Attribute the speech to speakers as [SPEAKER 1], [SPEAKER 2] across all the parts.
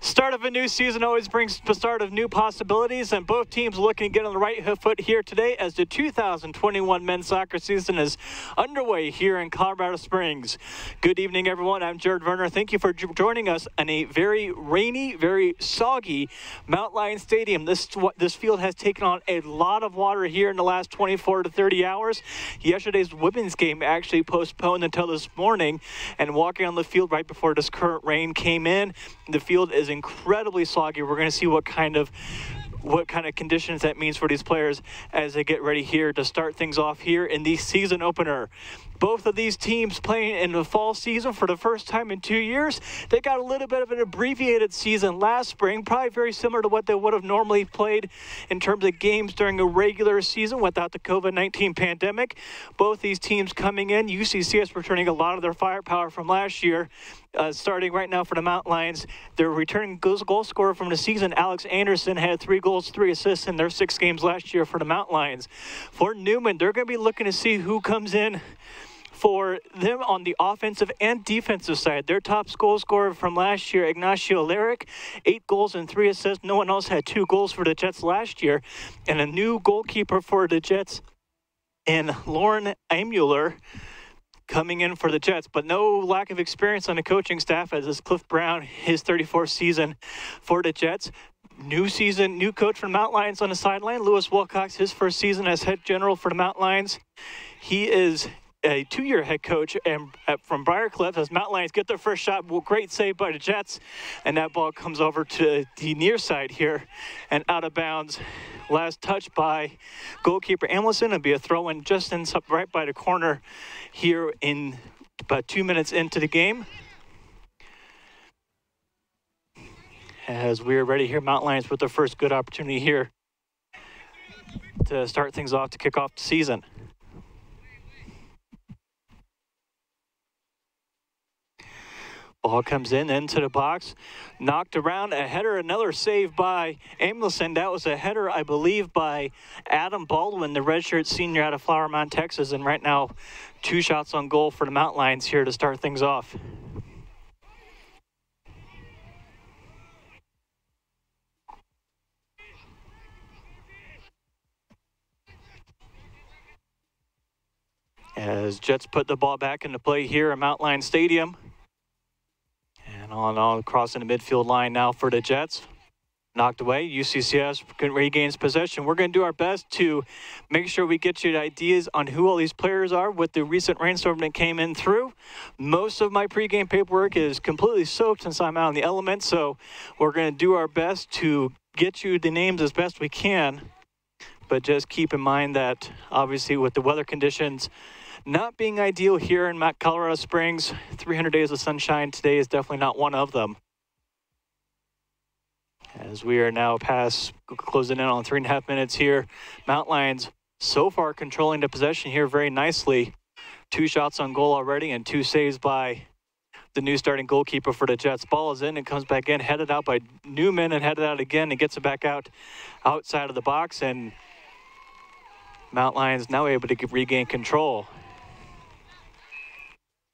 [SPEAKER 1] Start of a new season always brings the start of new possibilities, and both teams looking to get on the right foot here today as the 2021 men's soccer season is underway here in Colorado Springs. Good evening, everyone. I'm Jared Werner. Thank you for joining us on a very rainy, very soggy Mount Lion Stadium. This field has taken on a lot of water here in the last 24 to 30 hours. Yesterday's women's game actually postponed until this morning, and walking on the field right before this current rain came in, the field is incredibly soggy. We're going to see what kind of conditions that means for these players as they get ready here to start things off here in the season opener. Both of these teams playing in the fall season for the first time in 2 years. They got a little bit of an abbreviated season last spring, probably very similar to what they would have normally played in terms of games during a regular season without the COVID-19 pandemic. Both these teams coming in, UCCS returning a lot of their firepower from last year. Starting right now for the Mount Lions, their returning goal scorer from the season, Alex Anderson, had 3 goals, 3 assists in their 6 games last year for the Mount Lions. For Newman, they're going to be looking to see who comes in for them on the offensive and defensive side. Their top goal scorer from last year, Ignacio Lerick, 8 goals and 3 assists. No one else had 2 goals for the Jets last year. And a new goalkeeper for the Jets, and Lauren Amuller, coming in for the Jets, but no lack of experience on the coaching staff as is Cliff Brown, his 34th season for the Jets. New season, new coach for the Mount Lions on the sideline. Lewis Wilcox, his first season as head general for the Mount Lions. He is a 2-year head coach and from Briarcliff as Mount Lions get their first shot. Well, great save by the Jets, and that ball comes over to the near side here and out of bounds. Last touch by goalkeeper Amlison. It'll be a throw-in just right by the corner here in about 2 minutes into the game. As we're ready here, Mount Lions with their first good opportunity here to start things off to kick off the season. Ball comes into the box, knocked around, a header, another save by Amlison. That was a header, I believe, by Adam Baldwin, the redshirt senior out of Flower Mound, Texas. And right now, 2 shots on goal for the Mount Lions here to start things off. As Jets put the ball back into play here at Mount Lion Stadium. And on crossing the midfield line now for the Jets. Knocked away. UCCS regains possession. We're going to do our best to make sure we get you ideas on who all these players are with the recent rainstorm that came in through. Most of my pregame paperwork is completely soaked since I'm out in the elements, so we're going to do our best to get you the names as best we can. But just keep in mind that obviously with the weather conditions not being ideal here in Colorado Springs, 300 days of sunshine today is definitely not one of them. As we are now closing in on 3.5 minutes here, Mount Lions so far controlling the possession here very nicely. 2 shots on goal already and 2 saves by the new starting goalkeeper for the Jets. Ball is in and comes back in, headed out by Newman and headed out again and gets it back outside of the box, and Mount Lions now able to regain control.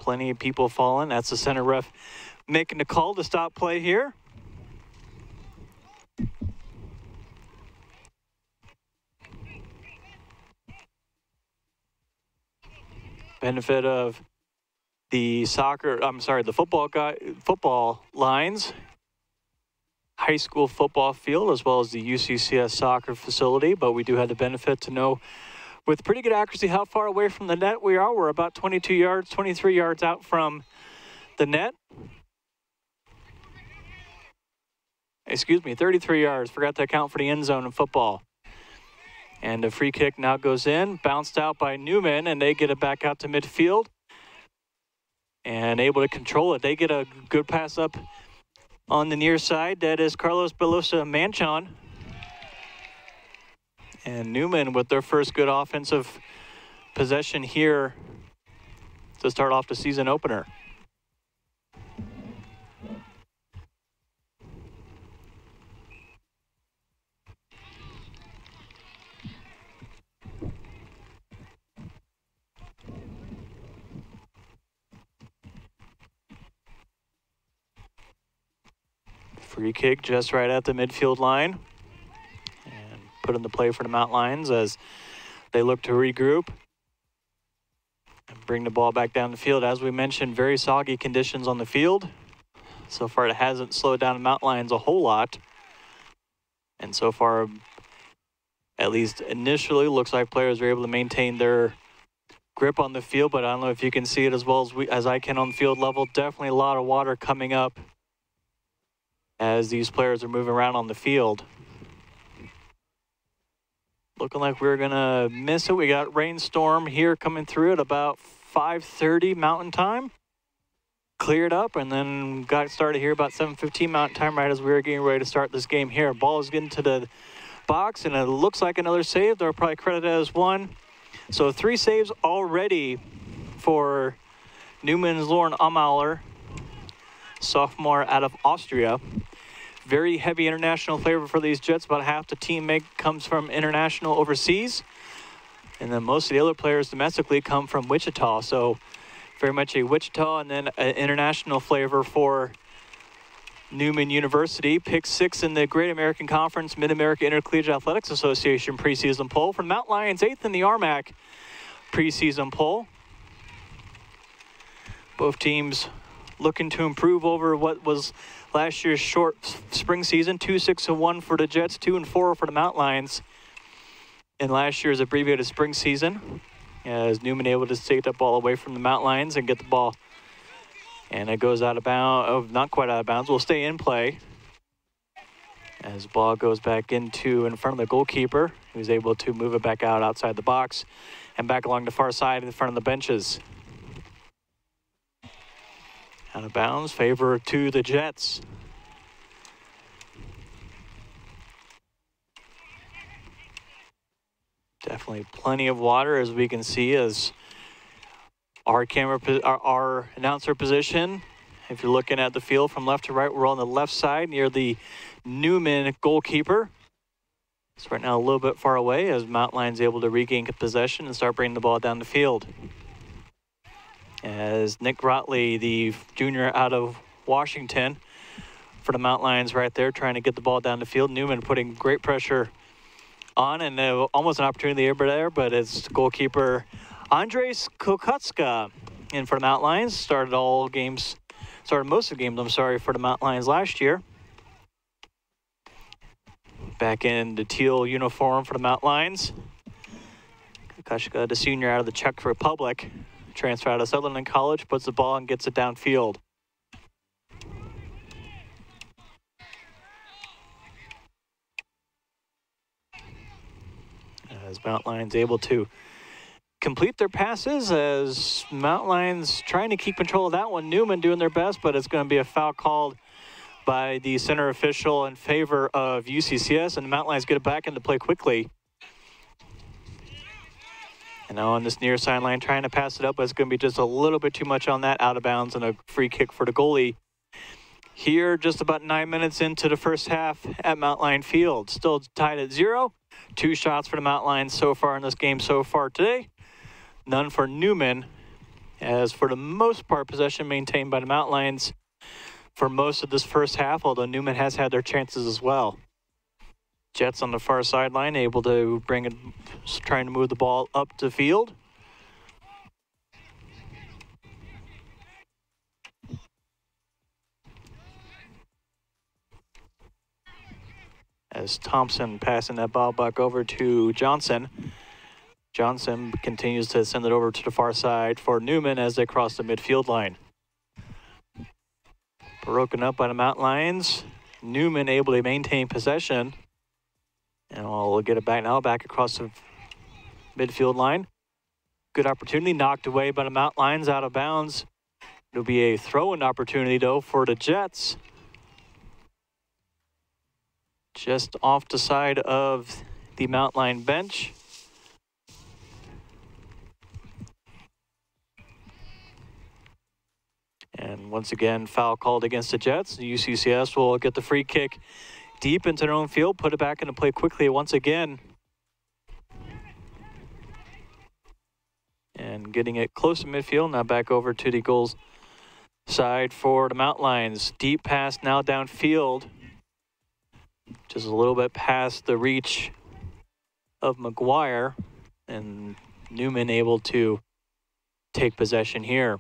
[SPEAKER 1] Plenty of people falling. That's the center ref making the call to stop play here. Benefit of the football lines, high school football field, as well as the UCCS soccer facility, but we do have the benefit to know with pretty good accuracy how far away from the net we are. We're about 22 yards, 23 yards out from the net. Excuse me, 33 yards. Forgot to account for the end zone in football. And the free kick now goes in, bounced out by Newman, and they get it back out to midfield. And able to control it. They get a good pass up on the near side. That is Carlos Belosa Manchon. And Newman with their first good offensive possession here to start off the season opener. Free kick just right at the midfield line. And put in the play for the Mountain Lions as they look to regroup and bring the ball back down the field. As we mentioned, very soggy conditions on the field. So far, it hasn't slowed down the Mountain Lions a whole lot. And so far, at least initially, looks like players are able to maintain their grip on the field, but I don't know if you can see it as well as I can on field level. Definitely a lot of water coming up as these players are moving around on the field. Looking like we're gonna miss it. We got rainstorm here coming through at about 5:30 Mountain Time. Cleared up and then got started here about 7:15 Mountain Time, right as we were getting ready to start this game here. Ball is getting to the box and it looks like another save. They'll probably credit it as one. So 3 saves already for Newman's Lauren Amauler, sophomore out of Austria. Very heavy international flavor for these Jets. About half the team comes from international overseas. And then most of the other players domestically come from Wichita. So very much a Wichita and then an international flavor for Newman University. Pick 6 in the Great American Conference Mid-America Intercollegiate Athletics Association preseason poll. For the Mountain Lions, 8th in the RMAC preseason poll. Both teams looking to improve over what was last year's short spring season. 2-6-1 for the Jets, 2-4 for the Mountain Lions in last year's abbreviated spring season. As Newman able to take that ball away from the Mountain Lions and get the ball. And it goes out of bounds, oh, not quite out of bounds, will stay in play. As the ball goes back in front of the goalkeeper, who's able to move it back out outside the box and back along the far side in front of the benches. Out of bounds, favor to the Jets. Definitely plenty of water, as we can see, as our announcer position. If you're looking at the field from left to right, we're on the left side near the Newman goalkeeper. It's right now a little bit far away as Mountain Lions able to regain possession and start bringing the ball down the field. As Nick Rotley, the junior out of Washington, for the Mountain Lions right there, trying to get the ball down the field. Newman putting great pressure on, and almost an opportunity there, but it's goalkeeper Andres Kokutska in for the Mountain Lions. Started most of the games, for the Mountain Lions last year. Back in the teal uniform for the Mountain Lions. Kokutska, the senior out of the Czech Republic, transfer out of Sutherland College, puts the ball and gets it downfield. As Mountain Lions able to complete their passes, as Mountain Lions trying to keep control of that one. Newman doing their best, but it's going to be a foul called by the center official in favor of UCCS, and the Mountain Lions get it back into play quickly. And now on this near sideline, trying to pass it up, but it's going to be just a little bit too much on that, out of bounds, and a free kick for the goalie. Here, just about 9 minutes into the first half at Mountain Lion Field. Still tied at 0. 2 shots for the Mountain Lions so far in this game so far today. None for Newman, as for the most part, possession maintained by the Mountain Lions for most of this first half, although Newman has had their chances as well. Jets on the far sideline, able to trying to move the ball up the field. As Thompson passing that ball back over to Johnson. Johnson continues to send it over to the far side for Newman as they cross the midfield line. Broken up by the Mountain Lions. Newman able to maintain possession. And we'll get it back now, back across the midfield line. Good opportunity, knocked away by the Mountain Lions, out of bounds. It'll be a throw-in opportunity, though, for the Jets. Just off the side of the Mountain Lion bench. And once again, foul called against the Jets. The UCCS will get the free kick deep into their own field, put it back into play quickly once again. And getting it close to midfield, now back over to the goals side for the Mountain Lions. Deep pass now downfield Just a little bit past the reach of McGuire, and Newman able to take possession here.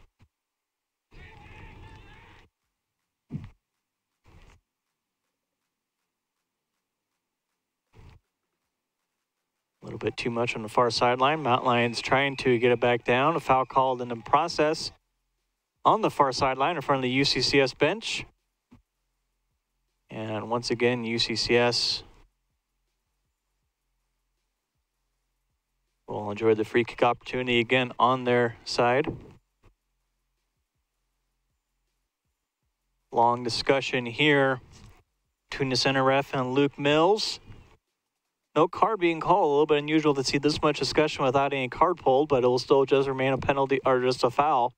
[SPEAKER 1] A little bit too much on the far sideline. Mountain Lions trying to get it back down. A foul called in the process on the far sideline in front of the UCCS bench. And once again, UCCS will enjoy the free kick opportunity again on their side. Long discussion here between the center ref and Luke Mills. No card being called. A little bit unusual to see this much discussion without any card pulled, but it will still just remain a penalty or just a foul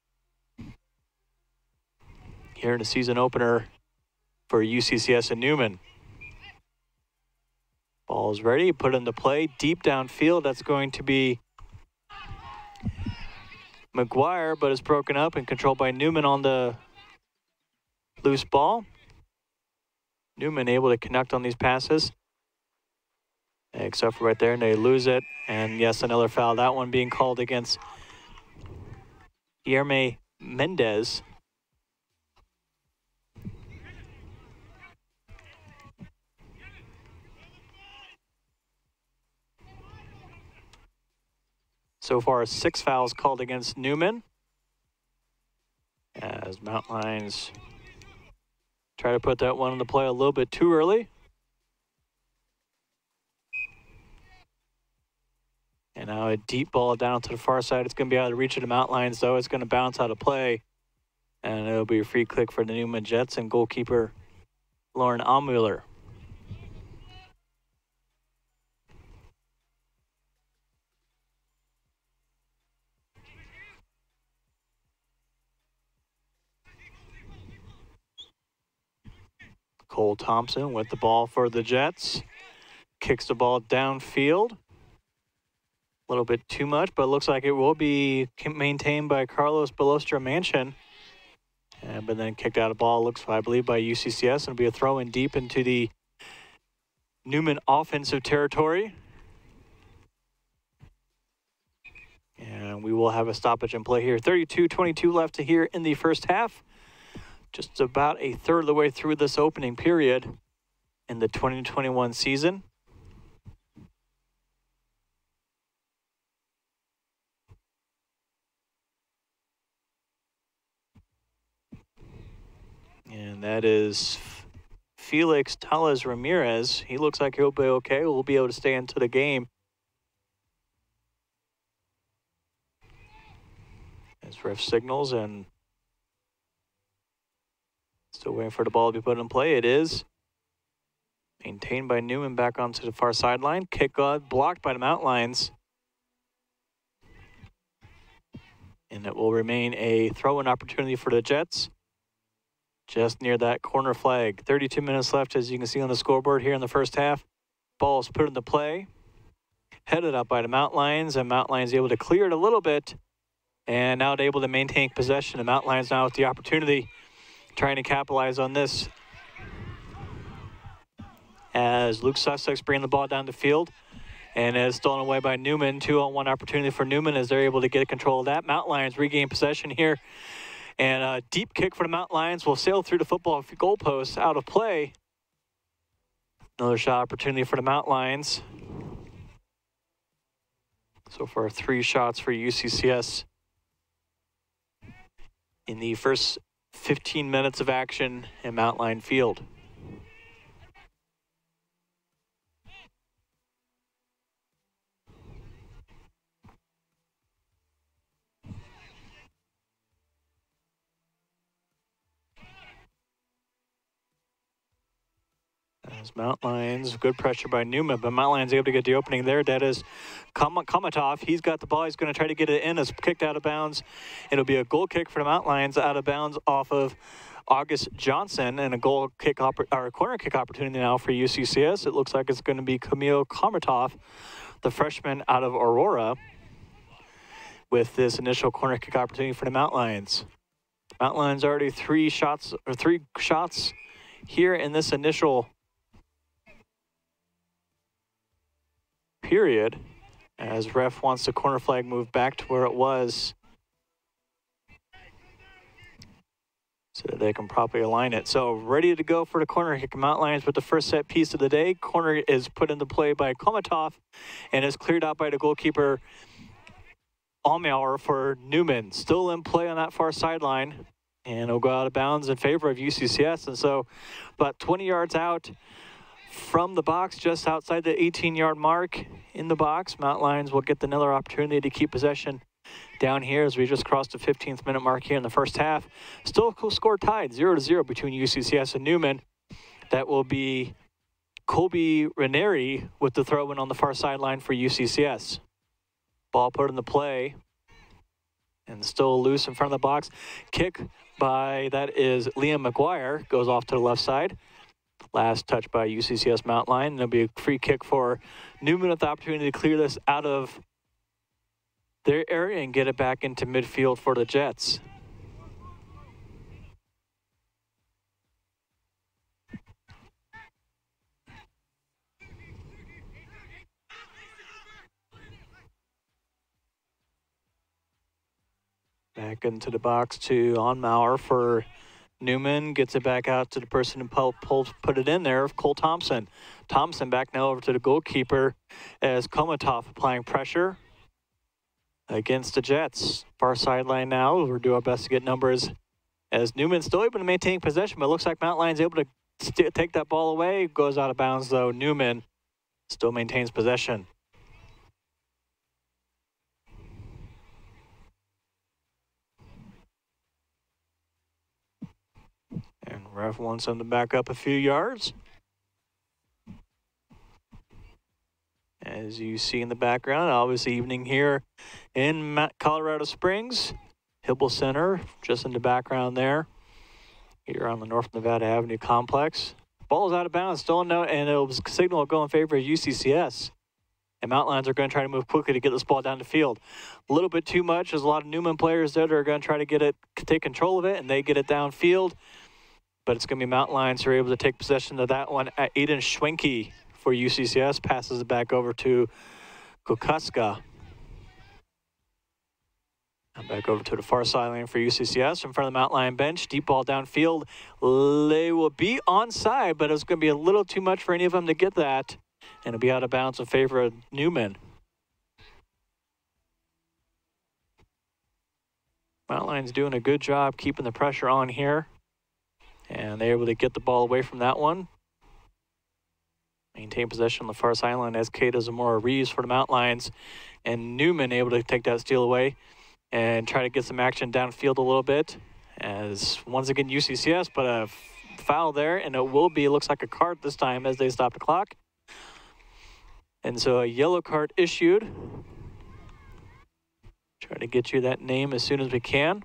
[SPEAKER 1] here in the season opener for UCCS and Newman. Ball is ready, put into play, deep downfield. That's going to be McGuire, but it's broken up and controlled by Newman on the loose ball. Newman able to connect on these passes, except for right there, and they lose it. And yes, another foul. That one being called against Guillermo Mendez. So far, 6 fouls called against Newman, as Mountain Lions try to put that one into play a little bit too early. And now a deep ball down to the far side. It's going to be out of reach of the Mountain Lions, though. It's going to bounce out of play, and it'll be a free kick for the Newman Jets and goalkeeper Lauren Almuller. Cole Thompson with the ball for the Jets. Kicks the ball downfield. A little bit too much, but it looks like it will be maintained by Carlos Balostra-Manchin. But then kicked out of ball, looks, I believe, by UCCS. It'll be a throw in deep into the Newman offensive territory. And we will have a stoppage in play here. 32-22 left to here in the first half. Just about a third of the way through this opening period in the 2021 season. And that is Felix Tellez Ramirez. He looks like he'll be okay. We'll be able to stay into the game. As ref signals, and still waiting for the ball to be put in play. It is maintained by Newman back onto the far sideline. Kick blocked by the Mountain Lions. And it will remain a throw-in opportunity for the Jets. Just near that corner flag. 32 minutes left, as you can see on the scoreboard here in the first half. Ball is put into play. Headed up by the Mountain Lions, and Mountain Lions able to clear it a little bit. And now they're able to maintain possession. The Mountain Lions now with the opportunity, trying to capitalize on this. As Luke Sussex bringing the ball down the field. And it's stolen away by Newman. 2-on-1 opportunity for Newman as they're able to get control of that. Mountain Lions regain possession here. And a deep kick for the Mountain Lions will sail through the football goalpost out of play. Another shot opportunity for the Mountain Lions. So far, 3 shots for UCCS in the first 15 minutes of action in Mountain Lion Field. As Mountain Lions, good pressure by Newman, but Mountain Lions able to get the opening there. That is Komatov. He's got the ball. He's going to try to get it in. It's kicked out of bounds. It'll be a goal kick for the Mountain Lions out of bounds off of August Johnson, and a goal kick or a corner kick opportunity now for UCCS. It looks like it's going to be Camille Komatov, the freshman out of Aurora, with this initial corner kick opportunity for the Mountain Lions. Mountain Lions already 3 shots here in this initial period, as ref wants the corner flag moved back to where it was so that they can properly align it. So ready to go for the corner kick. Mountain Lions with the first set piece of the day. Corner is put into play by Komatov and is cleared out by the goalkeeper Almauer for Newman. Still in play on that far sideline, and it'll go out of bounds in favor of UCCS. And so about 20 yards out from the box, just outside the 18-yard mark in the box, Mountain Lions will get another opportunity to keep possession down here as we just crossed the 15th minute mark here in the first half. Still score tied 0-0 between UCCS and Newman. That will be Colby Ranieri with the throw in on the far sideline for UCCS. Ball put into play and still loose in front of the box. Kick by, that is Liam McGuire, goes off to the left side. Last touch by UCCS Mountain Lion. There'll be a free kick for Newman with the opportunity to clear this out of their area and get it back into midfield for the Jets. Back into the box to Onmauer for Newman. Gets it back out to the person who put it in there, Cole Thompson. Thompson back now over to the goalkeeper as Komatov applying pressure against the Jets. Far sideline now. We'll do our best to get numbers as Newman's still able to maintain possession, but it looks like Mountain Lions able to take that ball away. Goes out of bounds though. Newman still maintains possession. And ref wants them to back up a few yards. As you see in the background, obviously evening here in Colorado Springs. Hibble Center, just in the background there. Here on the North Nevada Avenue complex. Ball is out of bounds, still no, and it'll signal go in favor of UCCS. And Mountain Lions are going to try to move quickly to get this ball down the field. A little bit too much. There's a lot of Newman players there that are going to try to get it, take control of it, and they get it downfield. But it's going to be Mountain Lions who are able to take possession of that one. Aiden Schwenke for UCCS passes it back over to Kokuska. And back over to the far sideline for UCCS in front of the Mountain Lion bench. Deep ball downfield. They will be onside, but it's going to be a little too much for any of them to get that. And it'll be out of bounds in favor of Newman. Mountain Lions doing a good job keeping the pressure on here. And they're able to get the ball away from that one. Maintain possession on the far sideline as Kata Zamora Reeves for the Mountain Lions. And Newman able to take that steal away and try to get some action downfield a little bit. As once again UCCS, but a foul there, and it will be, it looks like a card this time as they stop the clock. And so a yellow card issued. Try to get you that name as soon as we can.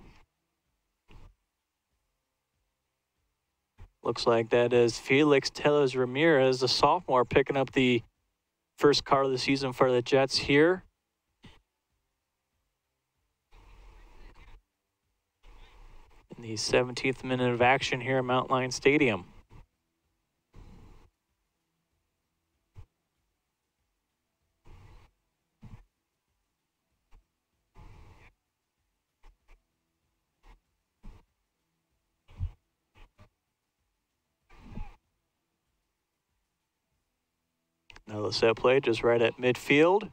[SPEAKER 1] Looks like that is Felix Tellez Ramirez, the sophomore, picking up the first card of the season for the Jets here. In the 17th minute of action here at Mountain Lion Stadium. Another set play just right at midfield.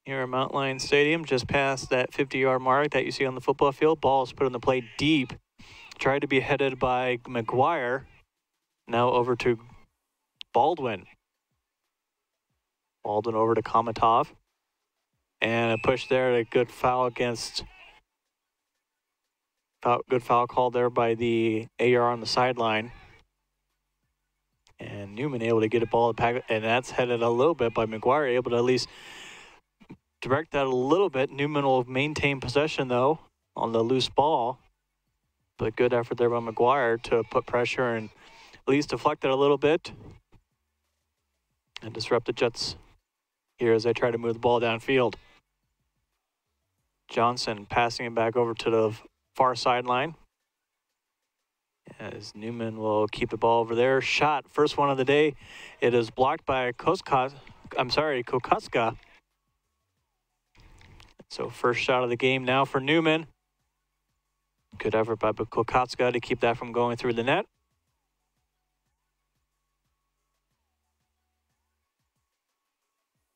[SPEAKER 1] Here at Mountain Lion Stadium, just past that 50-yard mark that you see on the football field. Ball is put in the play deep. Tried to be headed by McGuire. Now over to Baldwin. Baldwin over to Komatov. And a push there, a good foul against... Good foul call there by the AR on the sideline. And Newman able to get a ball back, and that's headed a little bit by McGuire, able to at least direct that a little bit. Newman will maintain possession, though, on the loose ball. But good effort there by McGuire to put pressure and at least deflect it a little bit and disrupt the Jets here as they try to move the ball downfield. Johnson passing it back over to the far sideline. As Newman will keep the ball over there. Shot, first one of the day. It is blocked by Kokoska. So first shot of the game now for Newman. Good effort by Kokoska to keep that from going through the net.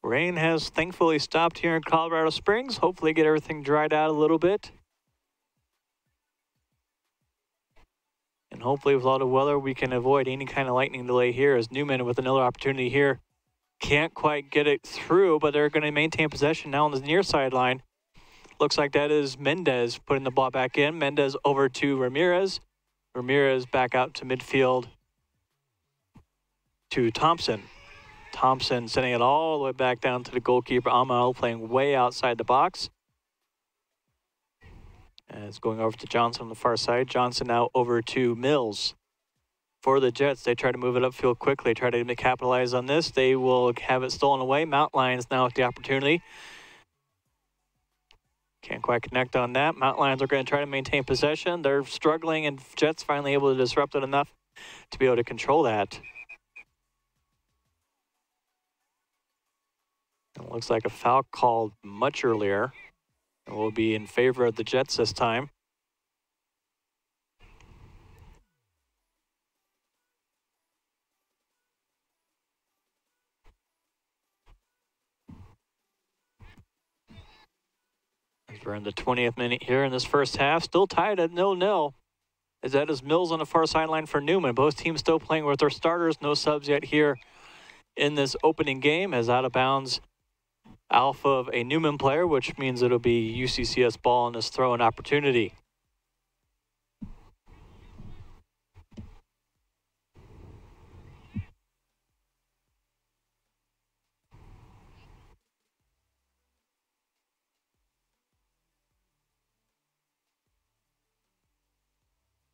[SPEAKER 1] Rain has thankfully stopped here in Colorado Springs. Hopefully get everything dried out a little bit. And hopefully with all the weather, we can avoid any kind of lightning delay here, as Newman with another opportunity here. Can't quite get it through, but they're going to maintain possession now on the near sideline. Looks like that is Mendez putting the ball back in. Mendez over to Ramirez. Ramirez back out to midfield to Thompson. Thompson sending it all the way back down to the goalkeeper, Amal, playing way outside the box. And it's going over to Johnson on the far side. Johnson now over to Mills. For the Jets, they try to move it upfield quickly, try to capitalize on this. They will have it stolen away. Mount Lions now with the opportunity. Can't quite connect on that. Mount Lions are going to try to maintain possession. They're struggling, and Jets finally able to disrupt it enough to be able to control that. It looks like a foul called much earlier. It will be in favor of the Jets this time. As we're in the 20th minute here in this first half, still tied at 0-0. As that is Mills on the far sideline for Newman. Both teams still playing with their starters. No subs yet here in this opening game, as out of bounds alpha of a Newman player, which means it'll be UCCS ball in this throw-in opportunity.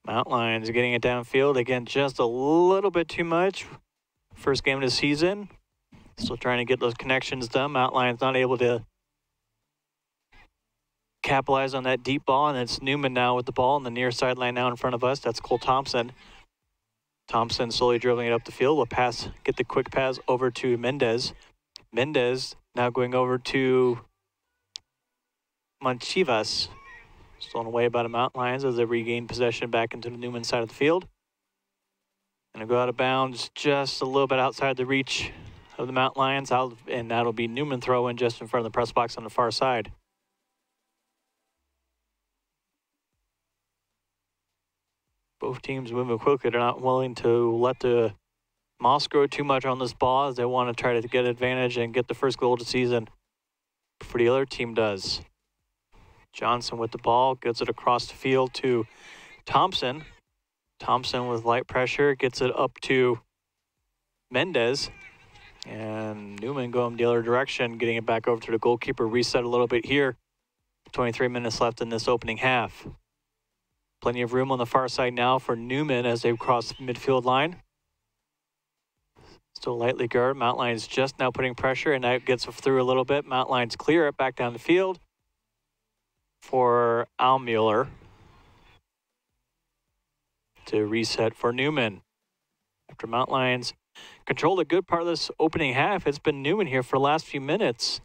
[SPEAKER 1] Mount Lions getting it downfield. Again, just a little bit too much. First game of the season. Still trying to get those connections done. Mount Lions not able to capitalize on that deep ball, and it's Newman now with the ball on the near sideline now in front of us. That's Cole Thompson. Thompson slowly dribbling it up the field. Will pass, get the quick pass over to Mendez. Mendez now going over to Manchivas. Stolen away by the Mount Lions as they regain possession back into the Newman side of the field. Gonna go out of bounds just a little bit outside the reach of the Mount Lions, and that'll be Newman throw-in just in front of the press box on the far side. Both teams moving quickly. They're not willing to let the moss grow too much on this ball, as they want to try to get advantage and get the first goal of the season before the other team does. Johnson with the ball, gets it across the field to Thompson. Thompson with light pressure, gets it up to Mendez. And Newman going the other direction, getting it back over to the goalkeeper. Reset a little bit here. 23 minutes left in this opening half. Plenty of room on the far side now for Newman as they cross the midfield line. Still lightly guarded. Mount Lions just now putting pressure, and that gets through a little bit. Mount Lions clear it back down the field for Almueller to reset for Newman. After Mount Lions controlled a good part of this opening half, it's been Newman here for the last few minutes.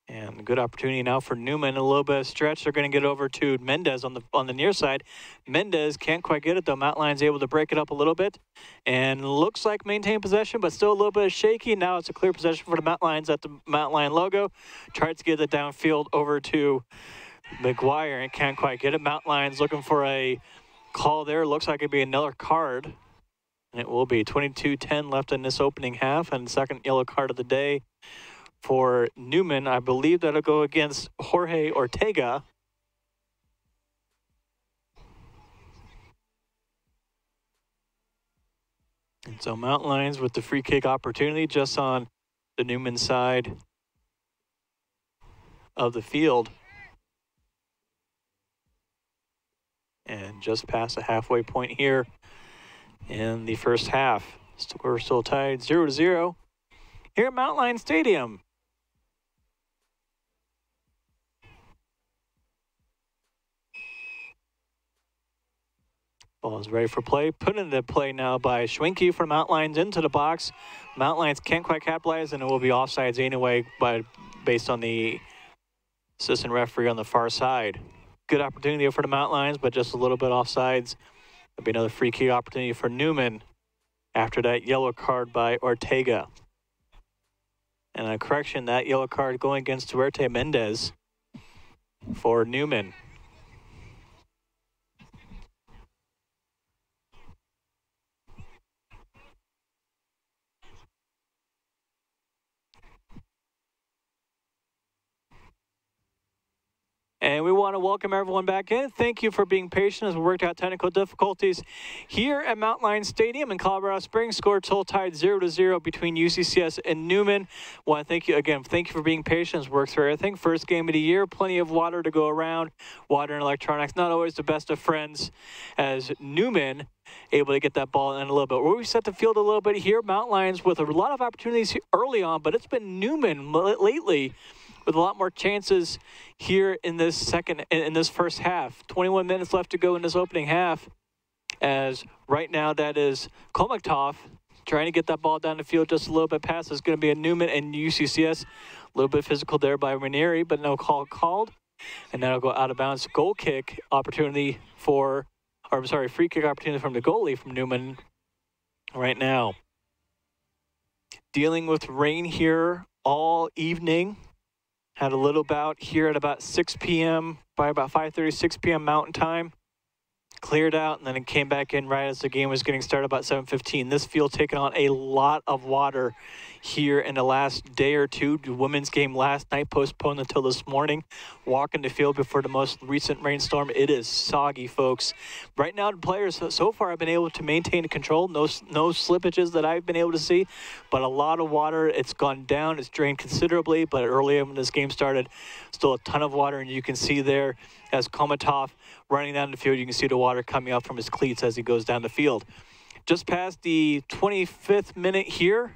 [SPEAKER 1] And a good opportunity now for Newman. A little bit of stretch. They're going to get over to Mendez on the near side. Mendez can't quite get it, though. Mount Lions able to break it up a little bit. And looks like maintain possession, but still a little bit shaky. Now it's a clear possession for the Mount Lions at the Mount Lion logo. Tries to get it downfield over to McGuire and can't quite get it. Mount Lions looking for a call there. Looks like it'd be another card. And it will be 22-10 left in this opening half, and second yellow card of the day for Newman. I believe that'll go against Jorge Ortega. And so Mount Lions with the free kick opportunity just on the Newman side of the field. And just past the halfway point here in the first half. We're still tied 0-0 here at Mount Lion Stadium. Ball is ready for play. Put into play now by Schwenke from Mountain Lions into the box. Mountain Lions can't quite capitalize, and it will be offsides anyway, based on the assistant referee on the far side. Good opportunity for the Mountain Lions, but just a little bit offsides. There'll be another free kick opportunity for Newman after that yellow card by Ortega. And a correction, that yellow card going against Duarte Mendez for Newman. And we want to welcome everyone back in. Thank you for being patient as we worked out technical difficulties here at Mountain Lions Stadium in Colorado Springs. Score total tied 0-0 between UCCS and Newman. Want to thank you again. Thank you for being patient as we worked through everything. First game of the year, plenty of water to go around. Water and electronics, not always the best of friends, as Newman able to get that ball in a little bit. We set the field a little bit here. Mountain Lions with a lot of opportunities early on, but it's been Newman lately with a lot more chances here in this first half. 21 minutes left to go in this opening half, as right now that is Kolmaktov trying to get that ball down the field just a little bit past. It's going to be a Newman and UCCS. A little bit physical there by Ranieri, but no call called. And that'll go out of bounds. Goal kick opportunity free kick opportunity from the goalie from Newman right now. Dealing with rain here all evening. Had a little bout here at about 6 p.m., by about 5:30, 6 p.m. Mountain Time. Cleared out, and then it came back in right as the game was getting started about 7:15. This field taking on a lot of water here in the last day or two. The women's game last night postponed until this morning. Walking the field before the most recent rainstorm. It is soggy, folks. Right now, the players so far have been able to maintain control. No slippages that I've been able to see, but a lot of water. It's gone down. It's drained considerably, but earlier when this game started, still a ton of water, and you can see there as Kolmaktov running down the field, you can see the water coming up from his cleats as he goes down the field. Just past the 25th minute here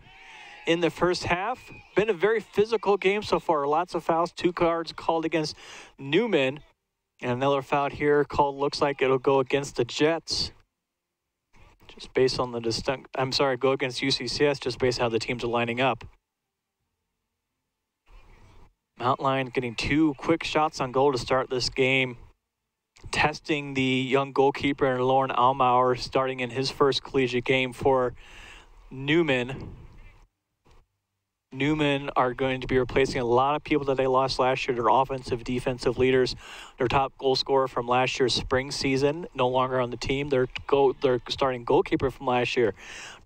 [SPEAKER 1] in the first half. Been a very physical game so far. Lots of fouls. 2 cards called against Newman. And another foul here called, looks like it'll go against the Jets. Just based on the go against UCCS, just based on how the teams are lining up. Mountain Lions getting 2 quick shots on goal to start this game. Testing the young goalkeeper, Lauren Almauer, starting in his first collegiate game for Newman. Newman are going to be replacing a lot of people that they lost last year. Their offensive, defensive leaders. Their top goal scorer from last year's spring season, no longer on the team. Their starting goalkeeper from last year,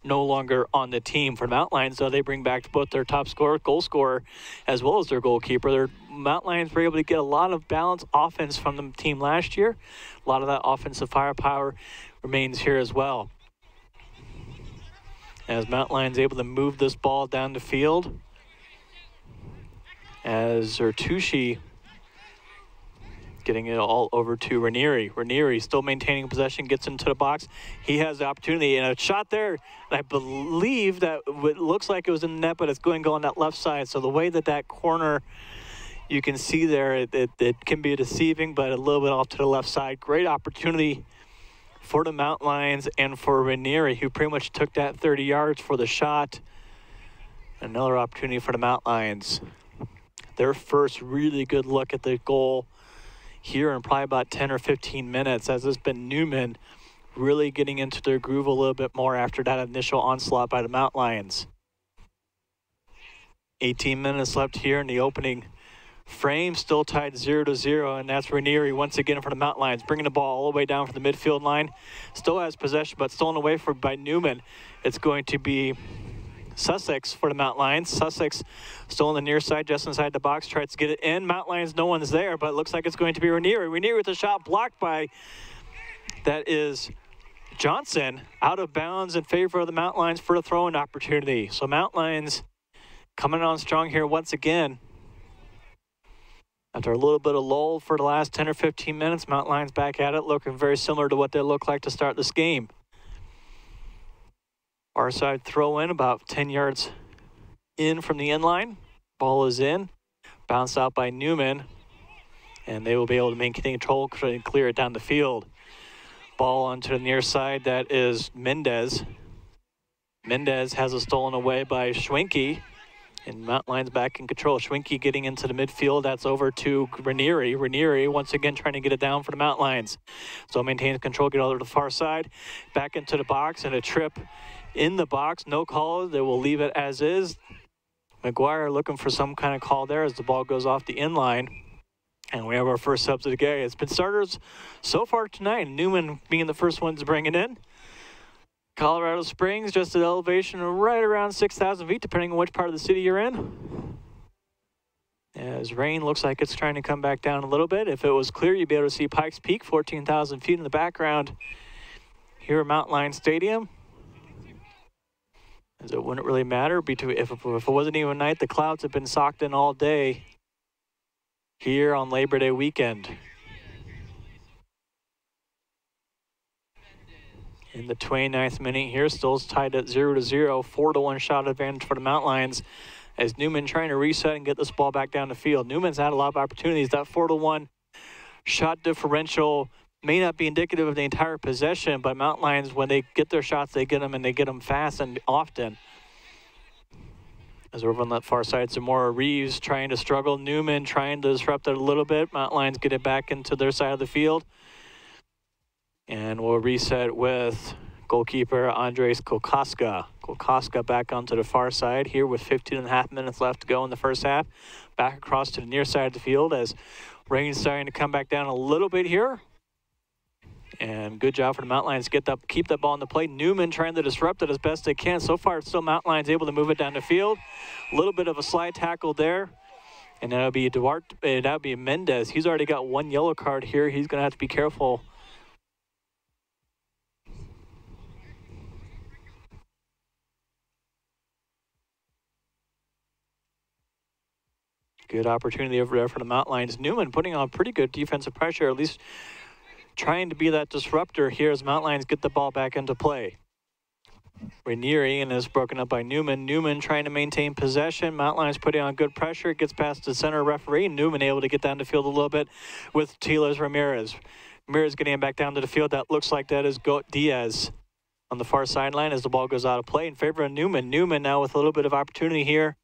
[SPEAKER 1] no longer on the team. For Mountain Lions, though, they bring back both their top goal scorer, as well as their goalkeeper. Their Mountain Lions were able to get a lot of balanced offense from the team last year. A lot of that offensive firepower remains here as well. As Mountain Lions able to move this ball down the field. As Zertucci getting it all over to Ranieri. Ranieri still maintaining possession, gets into the box. He has the opportunity, and a shot there. And I believe that it looks like it was in the net, but it's going to go on that left side. So the way that corner, you can see there, it can be deceiving, but a little bit off to the left side. Great opportunity for the Mountain Lions and for Ranieri, who pretty much took that 30 yards for the shot. Another opportunity for the Mountain Lions. Their first really good look at the goal here in probably about 10 or 15 minutes, as it's been Newman really getting into their groove a little bit more after that initial onslaught by the Mountain Lions. 18 minutes left here in the opening frame, still tied 0-0, and that's Ranieri once again for the Mountain Lions, bringing the ball all the way down from the midfield line. Still has possession, but stolen away by Newman. It's going to be Sussex for the Mountain Lions. Sussex still on the near side, just inside the box, tries to get it in. Mountain Lions, no one's there, but it looks like it's going to be Ranieri. Ranieri with a shot blocked by, that is Johnson, out of bounds in favor of the Mountain Lions for a throw-in opportunity. So Mountain Lions coming on strong here once again. After a little bit of lull for the last 10 or 15 minutes, Mountain Lions back at it, looking very similar to what they look like to start this game. Our side throw in about 10 yards in from the end line. Ball is in, bounced out by Newman, and they will be able to maintain control and clear it down the field. Ball onto the near side, that is Mendez. Mendez has it stolen away by Schwenke, and Mountain Lions back in control. Schwenke getting into the midfield, that's over to Ranieri. Ranieri once again trying to get it down for the Mountain Lions. So maintains control, get over to the far side, back into the box, and a trip in the box, no call, they will leave it as is. McGuire looking for some kind of call there as the ball goes off the inline. And we have our first subs of the game. It's been starters so far tonight. Newman being the first one to bring it in. Colorado Springs, just at elevation right around 6,000 feet, depending on which part of the city you're in. As rain looks like it's trying to come back down a little bit. If it was clear, you'd be able to see Pikes Peak, 14,000 feet in the background here at Mountain Lion Stadium. As it wouldn't really matter if it wasn't even night. The clouds have been socked in all day here on Labor Day weekend. In the 29th minute here, still tied at 0-0, 4-1 shot advantage for the Mountain Lions as Newman trying to reset and get this ball back down the field. Newman's had a lot of opportunities. That 4-1 shot differential may not be indicative of the entire possession, but Mountain Lions, when they get their shots, they get them, and they get them fast and often. As over on that far side, some more Reeves trying to struggle. Newman trying to disrupt it a little bit. Mountain Lions get it back into their side of the field. And we'll reset with goalkeeper Andres Kokoska. Kokoska back onto the far side here with 15.5 minutes left to go in the first half. Back across to the near side of the field as rain's starting to come back down a little bit here. And good job for the Mountain Lions to keep that ball in the play. Newman trying to disrupt it as best they can. So far, it's still Mountain Lions able to move it down the field. A little bit of a slide tackle there. And that'll be that'll be Mendez. He's already got one yellow card here. He's going to have to be careful. Good opportunity over there for the Mountain Lions. Newman putting on pretty good defensive pressure, at least trying to be that disruptor here as Mountain Lions get the ball back into play. Ranieri and is broken up by Newman. Newman trying to maintain possession. Mountain Lions putting on good pressure. It gets past the center referee. Newman able to get down the field a little bit with Tilos Ramirez. Ramirez getting him back down to the field. That looks like that is Diaz on the far sideline as the ball goes out of play in favor of Newman. Newman now with a little bit of opportunity here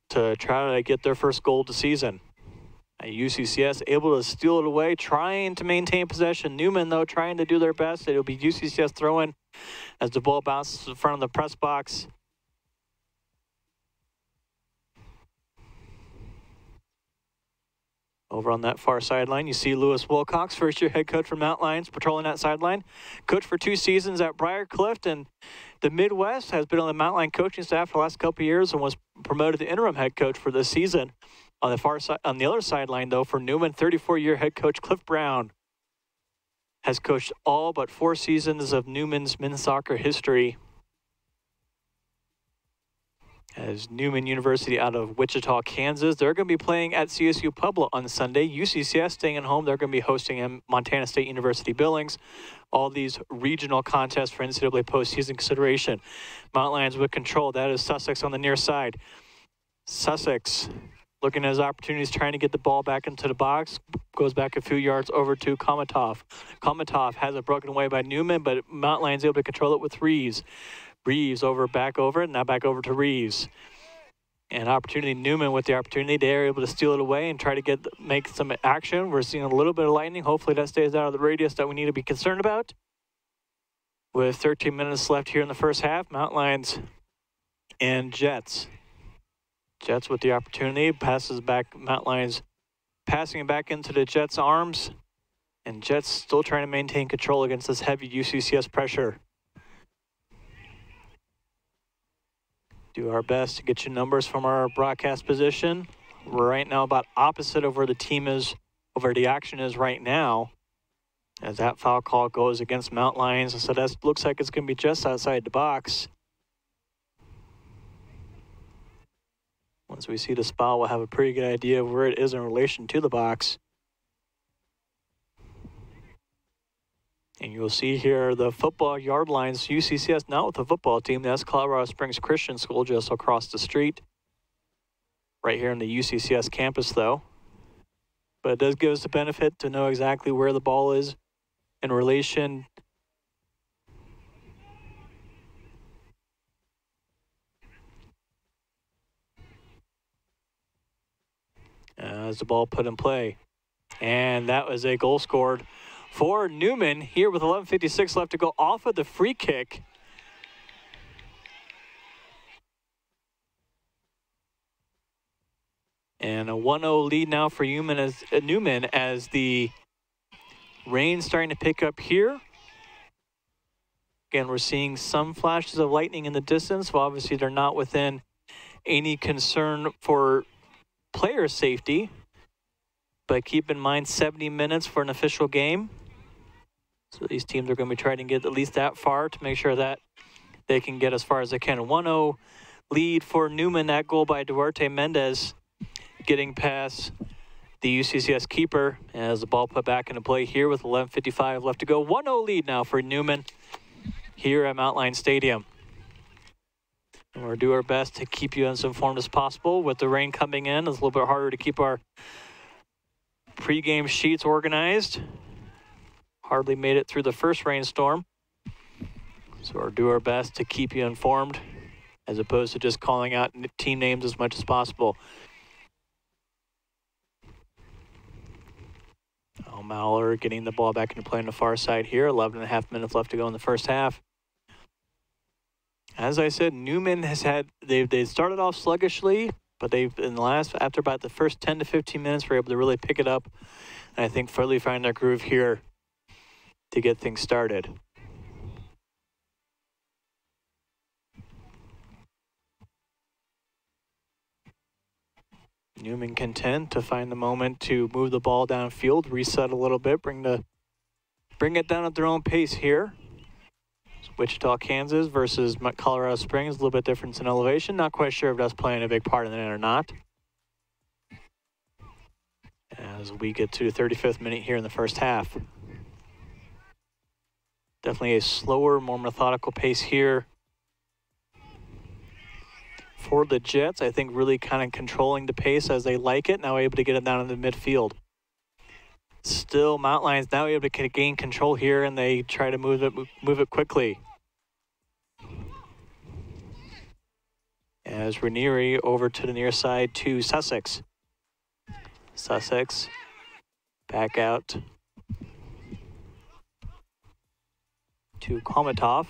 [SPEAKER 1] to try to get their first goal of the season. UCCS able to steal it away, trying to maintain possession. Newman, though, trying to do their best. It'll be UCCS throwing as the ball bounces in front of the press box. Over on that far sideline, you see Lewis Wilcox, first-year head coach for Mountain Lions, patrolling that sideline. Coach for 2 seasons at Briarcliff and the Midwest, has been on the Mountain Lion coaching staff for the last couple of years and was promoted to interim head coach for this season. On the far side, on the other sideline, though, for Newman, 34-year head coach Cliff Brown has coached all but 4 seasons of Newman's men's soccer history. As Newman University out of Wichita, Kansas, they're going to be playing at CSU Pueblo on Sunday. UCCS staying at home. They're going to be hosting Montana State University Billings. All these regional contests for NCAA postseason consideration. Mountain Lions with control. That is Sussex on the near side. Sussex looking at his opportunities, trying to get the ball back into the box. Goes back a few yards over to Komatov. Komatov has it broken away by Newman, but Mountain Lions able to control it with Reeves. Reeves back over, now back over to Reeves. And opportunity, Newman with the opportunity. They're able to steal it away and try to make some action. We're seeing a little bit of lightning. Hopefully that stays out of the radius that we need to be concerned about. With 13 minutes left here in the first half, Mountain Lions and Jets. Jets with the opportunity, passes back, Mountain Lions passing it back into the Jets' arms, and Jets still trying to maintain control against this heavy UCCS pressure. Do our best to get you numbers from our broadcast position. We're right now about opposite of where the team is, of where the action is right now, as that foul call goes against Mountain Lions, so that looks like it's going to be just outside the box. Once we see the spot, we'll have a pretty good idea of where it is in relation to the box. And you'll see here the football yard lines. UCCS not with the football team. That's Colorado Springs Christian School just across the street. Right here in the UCCS campus, though. but it does give us a benefit to know exactly where the ball is in relation. As the ball put in play. And that was a goal scored for Newman here with 11:56 left to go off of the free kick. And a 1-0 lead now for Newman as the rain's starting to pick up here. Again, we're seeing some flashes of lightning in the distance. Well, obviously, they're not within any concern for player safety. But keep in mind, 70 minutes for an official game. So these teams are going to be trying to get at least that far to make sure that they can get as far as they can. 1-0 lead for Newman. That goal by Duarte Mendez getting past the UCCS keeper as the ball put back into play here with 11:55 left to go. 1-0 lead now for Newman here at Mount Lion Stadium. And we'll do our best to keep you as informed as possible. With the rain coming in, it's a little bit harder to keep our pre-game sheets organized. Hardly made it through the first rainstorm. So we'll do our best to keep you informed as opposed to just calling out team names as much as possible. Mauler getting the ball back into play on the far side here. 11.5 minutes left to go in the first half. As I said, Newman has had, they started off sluggishly, but they've, in the last, after about the first 10 to 15 minutes, were able to really pick it up. And I think fully find their groove here to get things started. Newman content to find the moment to move the ball downfield, reset a little bit, bring it down at their own pace here. Wichita, Kansas versus Colorado Springs, a little bit difference in elevation. Not quite sure if that's playing a big part in it or not. As we get to the 35th minute here in the first half. Definitely a slower, more methodical pace here for the Jets. I think really kind of controlling the pace as they like it. Now able to get it down in the midfield. Still, Mount Lions now able to gain control here, and they try to move it quickly. As Ranieri over to the near side to Sussex. Sussex back out to Komatov.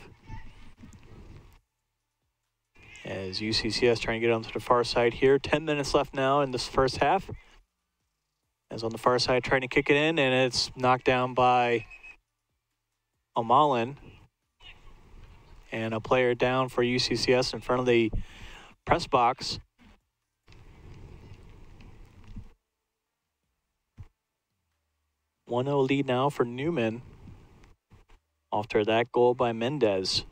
[SPEAKER 1] As UCCS trying to get onto the far side here. 10 minutes left now in this first half. As on the far side trying to kick it in, and it's knocked down by O'Malley. And a player down for UCCS in front of the press box. (1-0) lead now for Newman after that goal by Mendez.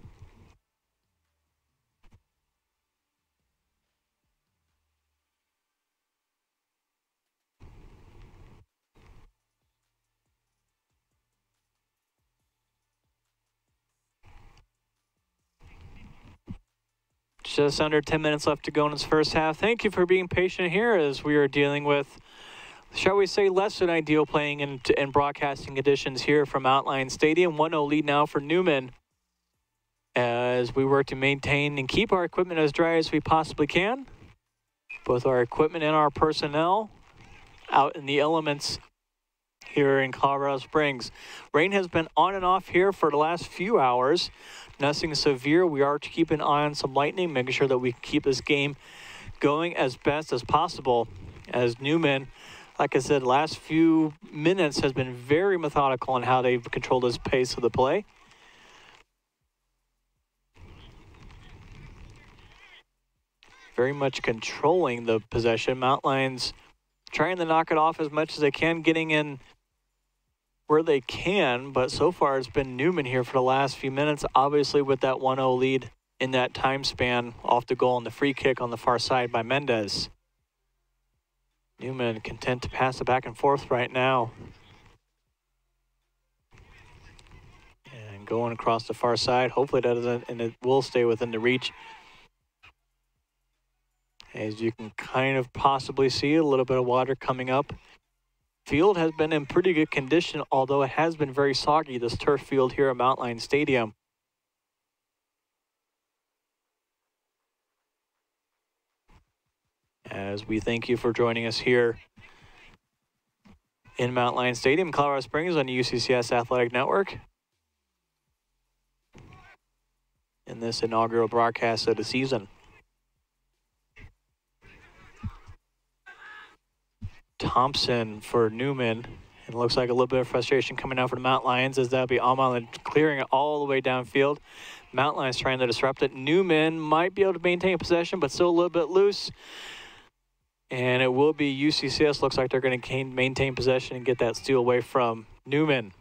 [SPEAKER 1] Just under 10 minutes left to go in this first half. Thank you for being patient here as we are dealing with, shall we say, less than ideal playing and broadcasting conditions here from Mount Lion Stadium. 1-0 lead now for Newman as we work to maintain and keep our equipment as dry as we possibly can. Both our equipment and our personnel out in the elements here in Colorado Springs. Rain has been on and off here for the last few hours. Nothing severe. We are keeping an eye on some lightning, making sure that we keep this game going as best as possible. As Newman, like I said, last few minutes has been very methodical in how they've controlled this pace of the play. Very much controlling the possession. Mount Lions trying to knock it off as much as they can, getting in where they can, but so far it's been Newman here for the last few minutes, obviously with that 1-0 lead in that time span off the goal and the free kick on the far side by Mendez. Newman content to pass it back and forth right now. And going across the far side, hopefully that doesn't, and it will stay within the reach. As you can kind of possibly see, a little bit of water coming up Field has been in pretty good condition, although it has been very soggy, this turf field here at Mount Lion Stadium. As we thank you for joining us here in Mount Lion Stadium, Colorado Springs on the UCCS Athletic Network. In this inaugural broadcast of the season. Thompson for Newman. It looks like a little bit of frustration coming out for the Mount Lions as that'll be Almond clearing it all the way downfield. Mount Lions trying to disrupt it. Newman might be able to maintain possession, but still a little bit loose. And it will be UCCS. Looks like they're going to maintain possession and get that steal away from Newman.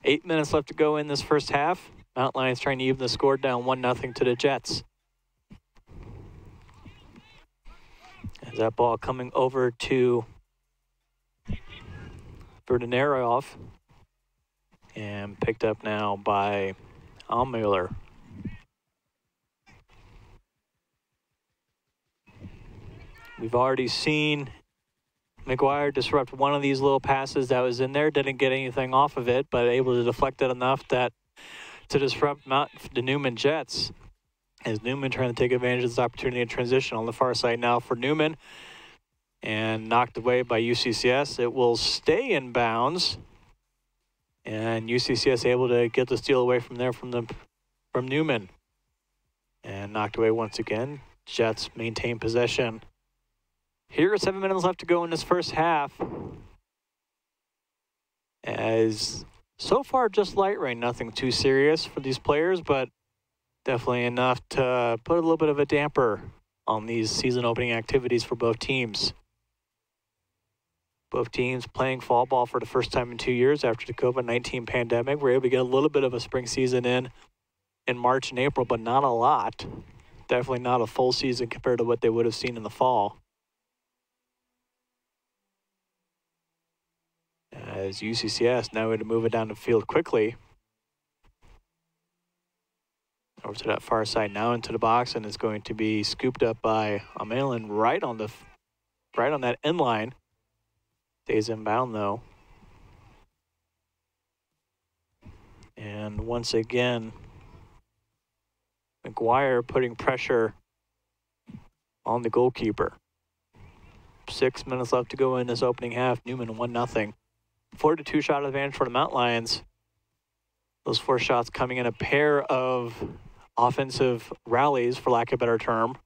[SPEAKER 1] 8 minutes left to go in this first half. Mount Lions trying to even the score down 1-0 to the Jets. As that ball coming over to Berdenarov and picked up now by Almüller. We've already seen McGuire disrupt one of these little passes that was in there. Didn't get anything off of it, but able to deflect it enough that to disrupt the Newman Jets. As Newman trying to take advantage of this opportunity in transition on the far side now for Newman. And knocked away by UCCS. It will stay in bounds. And UCCS able to get the steal away from there from Newman. And knocked away once again. Jets maintain possession. Here are 7 minutes left to go in this first half. As so far just light rain, nothing too serious for these players, but definitely enough to put a little bit of a damper on these season opening activities for both teams. Both teams playing fall ball for the first time in 2 years after the COVID-19 pandemic. We're able to get a little bit of a spring season in March and April, but not a lot. Definitely not a full season compared to what they would have seen in the fall. As UCCS now going to move it down the field quickly. Over to that far side now into the box, and it's going to be scooped up by Amelin right on that end line. Stays inbound though. And once again, McGuire putting pressure on the goalkeeper. 6 minutes left to go in this opening half. Newman 1-0. 4-2 shot advantage for the Mount Lions. Those 4 shots coming in a pair of offensive rallies, for lack of a better term,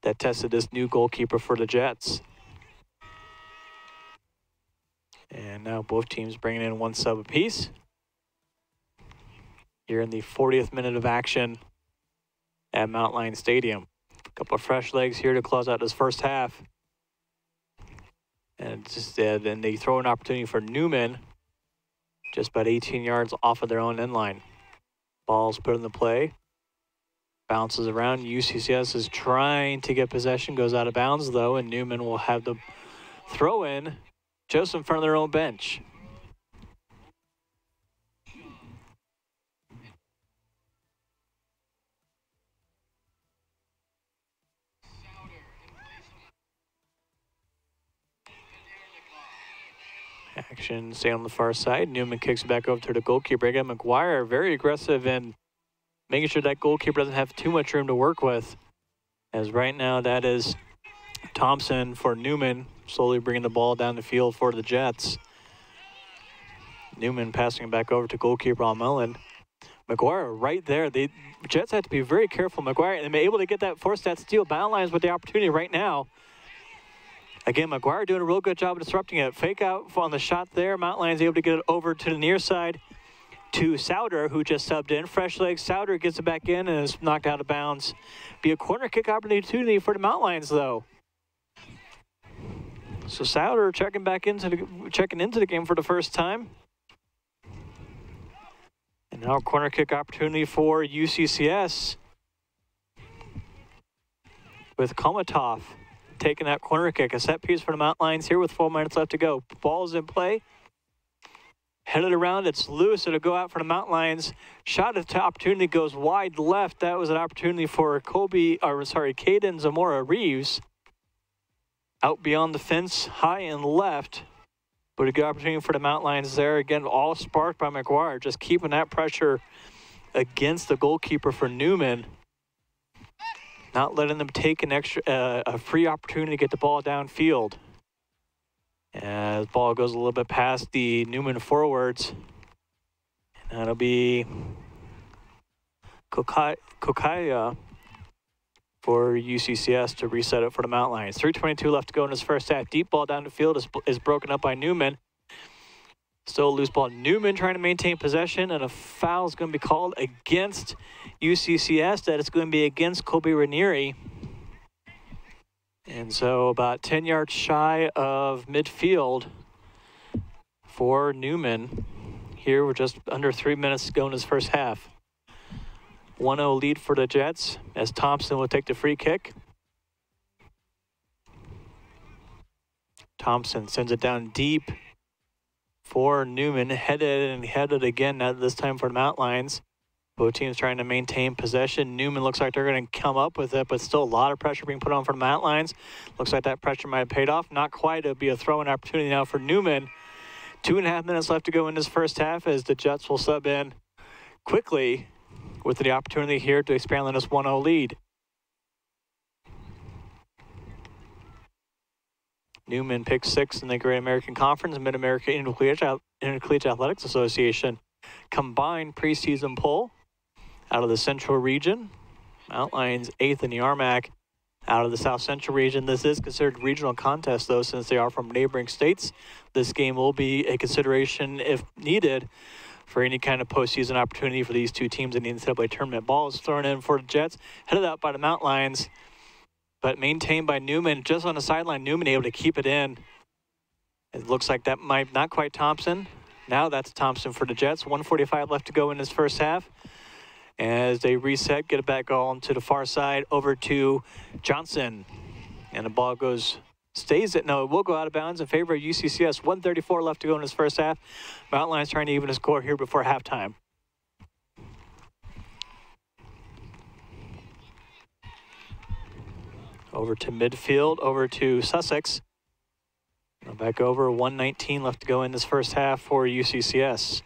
[SPEAKER 1] that tested this new goalkeeper for the Jets. And now both teams bringing in 1 sub apiece. Here in the 40th minute of action at Mount Lion Stadium. A couple of fresh legs here to close out this first half. And then they throw an opportunity for Newman, just about 18 yards off of their own end line. Ball's put in the play. Bounces around. UCCS is trying to get possession. Goes out of bounds, though, and Newman will have the throw in just in front of their own bench. Action, stay on the far side. Newman kicks back over to the goalkeeper. Again, McGuire very aggressive in making sure that goalkeeper doesn't have too much room to work with. As right now, that is Thompson for Newman, slowly bringing the ball down the field for the Jets. Newman passing it back over to goalkeeper Almelin. McGuire right there. The Jets have to be very careful. McGuire, and they're able to get that, force that steal. Bound Lions with the opportunity right now. Again, McGuire doing a real good job of disrupting it. Fake out on the shot there. Mount Lions able to get it over to the near side to Souter, who just subbed in. Fresh legs. Souter gets it back in and is knocked out of bounds. Be a corner kick opportunity for the Mount Lions, though. So Souter checking into the game for the first time. And now a corner kick opportunity for UCCS with Komatov taking that corner kick. A set piece for the Mount Lions here with 4 minutes left to go. Ball's in play. Headed around, it's loose. It'll go out for the Mount Lions. Shot at the opportunity goes wide left. That was an opportunity for Caden Zamora Reeves. out beyond the fence, high and left. But a good opportunity for the Mountain Lions there. Again, all sparked by McGuire, just keeping that pressure against the goalkeeper for Newman. Not letting them take an extra, a free opportunity to get the ball downfield. As the ball goes a little bit past the Newman forwards. And that'll be Kokaya for UCCS to reset it for the Mountain Lions. 3:22 left to go in this first half. Deep ball down the field is broken up by Newman. Still a loose ball. Newman trying to maintain possession, and a foul is going to be called against UCCS. That is going to be against Kobe Ranieri. And so about 10 yards shy of midfield for Newman. Here we're just under 3 minutes to go in this first half. 1-0 lead for the Jets as Thompson will take the free kick. Thompson sends it down deep for Newman, headed again, this time for the Mountain Lions. Both teams trying to maintain possession. Newman looks like they're going to come up with it, but still a lot of pressure being put on for the Mountain Lions. Looks like that pressure might have paid off. Not quite. It'll be a throw-in opportunity now for Newman. 2.5 minutes left to go in this first half as the Jets will sub in quickly with the opportunity here to expand on this 1-0 lead. Newman picked 6th in the Great American Conference, Mid-America Intercollegiate Athletics Association combined preseason poll out of the Central region. Mountain Lions 8th in the RMAC out of the South Central region. This is considered regional contest, though, since they are from neighboring states. This game will be a consideration, if needed, for any kind of postseason opportunity for these two teams in the NCAA tournament. Ball is thrown in for the Jets, headed out by the Mountain Lions, but maintained by Newman. Just on the sideline, Newman able to keep it in. It looks like that might not quite Thompson. Now that's Thompson for the Jets. 1:45 left to go in this first half. As they reset, get it back on to the far side, over to Johnson. And the ball it will go out of bounds in favor of UCCS. 1:34 left to go in this first half. Mountain Lions trying to even a score here before halftime. Over to midfield, over to Sussex. Back over, 1:19 left to go in this first half for UCCS.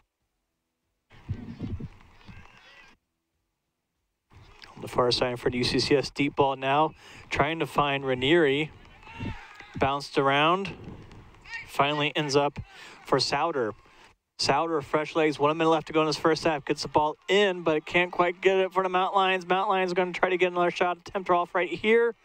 [SPEAKER 1] On the far side for the UCCS, deep ball now, trying to find Ranieri. Bounced around, finally ends up for Souter. Souter, fresh legs, 1 minute left to go in this first half. Gets the ball in, but can't quite get it for the Mountain Lions. Mountain Lions are going to try to get another shot, attempt off right here.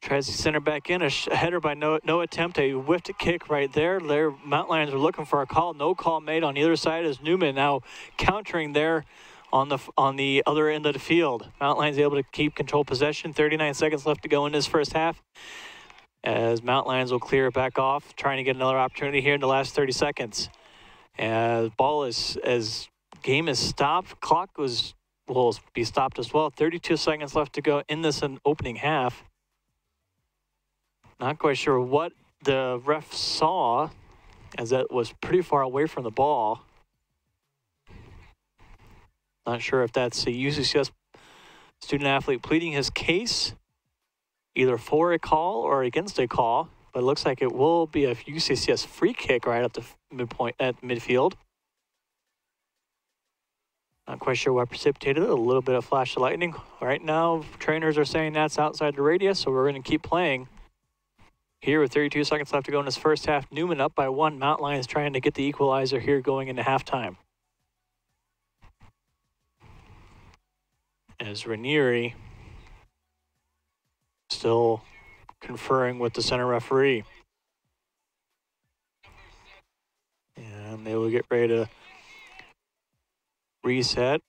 [SPEAKER 1] Tries to center back in, a header by no attempt, a whiffed kick right there. Their Mountain Lions are looking for a call. No call made on either side as Newman now countering there on the other end of the field. Mountain Lions able to keep control possession. 39 seconds left to go in this first half. As Mountain Lions will clear it back off, trying to get another opportunity here in the last 30 seconds. As game is stopped, clock will be stopped as well. 32 seconds left to go in this opening half. Not quite sure what the ref saw, as that was pretty far away from the ball. Not sure if that's a UCCS student athlete pleading his case, either for a call or against a call, but it looks like it will be a UCCS free kick right at the midfield. Not quite sure what precipitated it, a little bit of flash of lightning. Right now, trainers are saying that's outside the radius, so we're going to keep playing. Here with 32 seconds left to go in this first half, Newman up by 1. Mountain Lions trying to get the equalizer here going into halftime. As Ranieri still conferring with the center referee. And they will get ready to reset.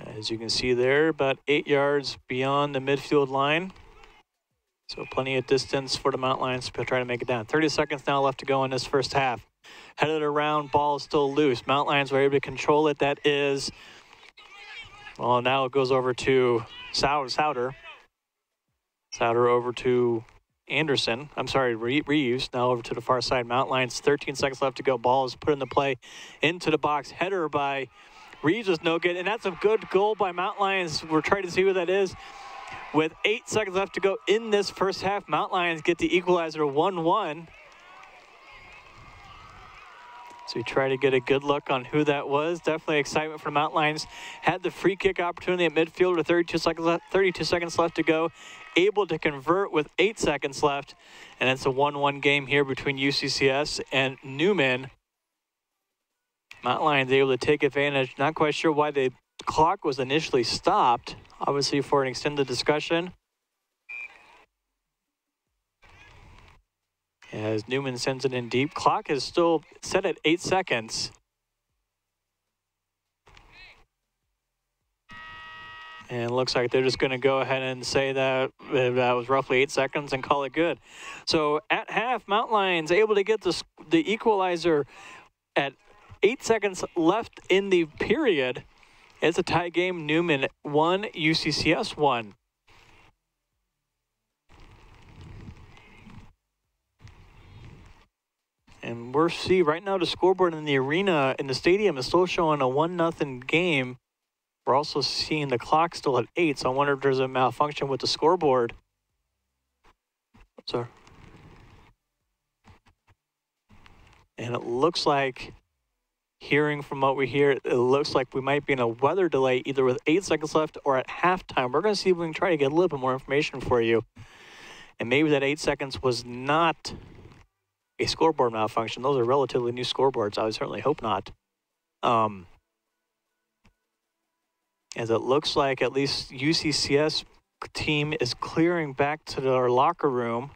[SPEAKER 1] As you can see there, about 8 yards beyond the midfield line. So plenty of distance for the Mountain Lions to try to make it down. 30 seconds now left to go in this first half. Headed around, ball is still loose. Mountain Lions were able to control it. That is, well, now it goes over to Souter. Souter over to Anderson. I'm sorry, Reeves. Now over to the far side. Mountain Lions, 13 seconds left to go. Ball is put into play into the box. Header by Reeves was no good, and that's a good goal by Mount Lions. We're trying to see who that is. With 8 seconds left to go in this first half, Mount Lions get the equalizer 1-1. So we try to get a good look on who that was. Definitely excitement for Mount Lions. Had the free kick opportunity at midfield with 32 seconds left to go. Able to convert with 8 seconds left. And it's a 1-1 game here between UCCS and Newman. Mount Lions able to take advantage. Not quite sure why the clock was initially stopped. Obviously for an extended discussion. As Newman sends it in deep. Clock is still set at 8 seconds. And it looks like they're just going to go ahead and say that that was roughly 8 seconds and call it good. So at half, Mount Lions able to get the equalizer at 8 seconds left in the period. It's a tie game. Newman 1, UCCS 1. And we're seeing right now the scoreboard in the arena, in the stadium, is still showing a 1-0 game. We're also seeing the clock still at 8, so I wonder if there's a malfunction with the scoreboard. Sorry. And it looks like, hearing from what we hear, it looks like we might be in a weather delay either with 8 seconds left or at halftime. We're going to see if we can try to get a little bit more information for you. And maybe that 8 seconds was not a scoreboard malfunction. Those are relatively new scoreboards. I would certainly hope not. As it looks like at least UCCS team is clearing back to their locker room.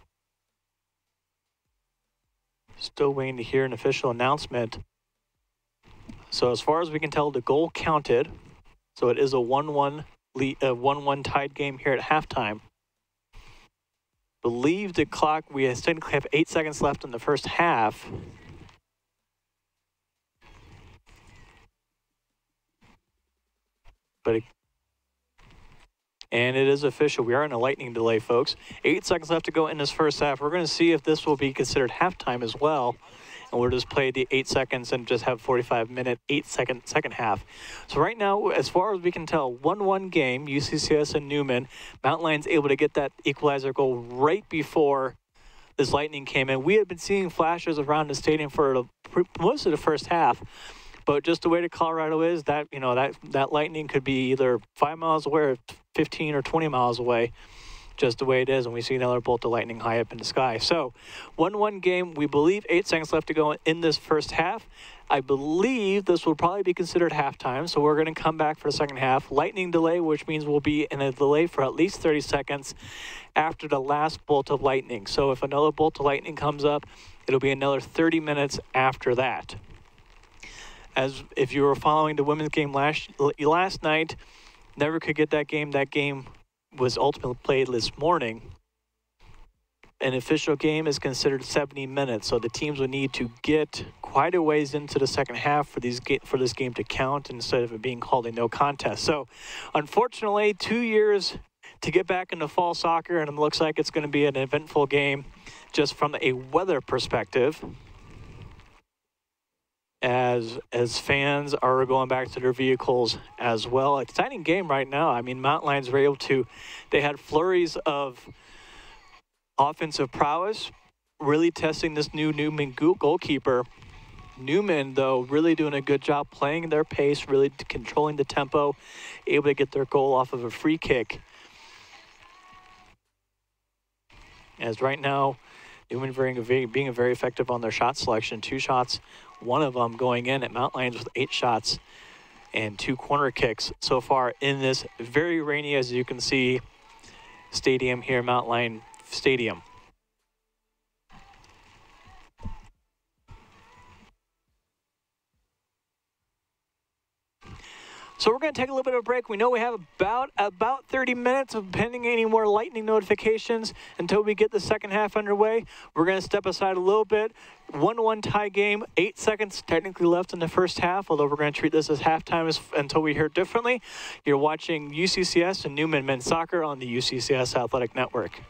[SPEAKER 1] Still waiting to hear an official announcement. So as far as we can tell, the goal counted. So it is a 1-1 tied game here at halftime. Believe the clock, we technically have 8 seconds left in the first half. And it is official. We are in a lightning delay, folks. 8 seconds left to go in this first half. We're going to see if this will be considered halftime as well. And we'll just play the 8 seconds and just have 45-minute, 8-second half. So right now, as far as we can tell, 1-1 game, UCCS and Newman. Mount Lions able to get that equalizer goal right before this lightning came in. We had been seeing flashes around the stadium for most of the first half. But just the way that Colorado is, that that lightning could be either 5 miles away or 15 or 20 miles away. Just the way it is, and we see another bolt of lightning high up in the sky. So, 1-1 game. We believe 8 seconds left to go in this first half. I believe this will probably be considered halftime, so we're going to come back for the second half. Lightning delay, which means we'll be in a delay for at least 30 seconds after the last bolt of lightning. So if another bolt of lightning comes up, it'll be another 30 minutes after that. As if you were following the women's game last night, never could get that game. That game was ultimately played this morning. An official game is considered 70 minutes, so the teams would need to get quite a ways into the second half for this game to count instead of it being called a no contest. So, unfortunately, 2 years to get back into fall soccer, and it looks like it's going to be an eventful game just from a weather perspective. As fans are going back to their vehicles as well. Exciting game right now. I mean, Mount Lions were able to, they had flurries of offensive prowess, really testing this new Newman goalkeeper. Newman, though, really doing a good job playing their pace, really controlling the tempo, able to get their goal off of a free kick. As right now, Newman being very effective on their shot selection. 2 shots, one of them going in at Mount Lions with 8 shots and 2 corner kicks so far in this very rainy, as you can see, stadium here, Mount Lion Stadium. So we're going to take a little bit of a break. We know we have about 30 minutes of pending any more lightning notifications until we get the second half underway. We're going to step aside a little bit. 1-1 tie game, 8 seconds technically left in the first half, although we're going to treat this as halftime until we hear differently. You're watching UCCS and Newman Men's Soccer on the UCCS Athletic Network.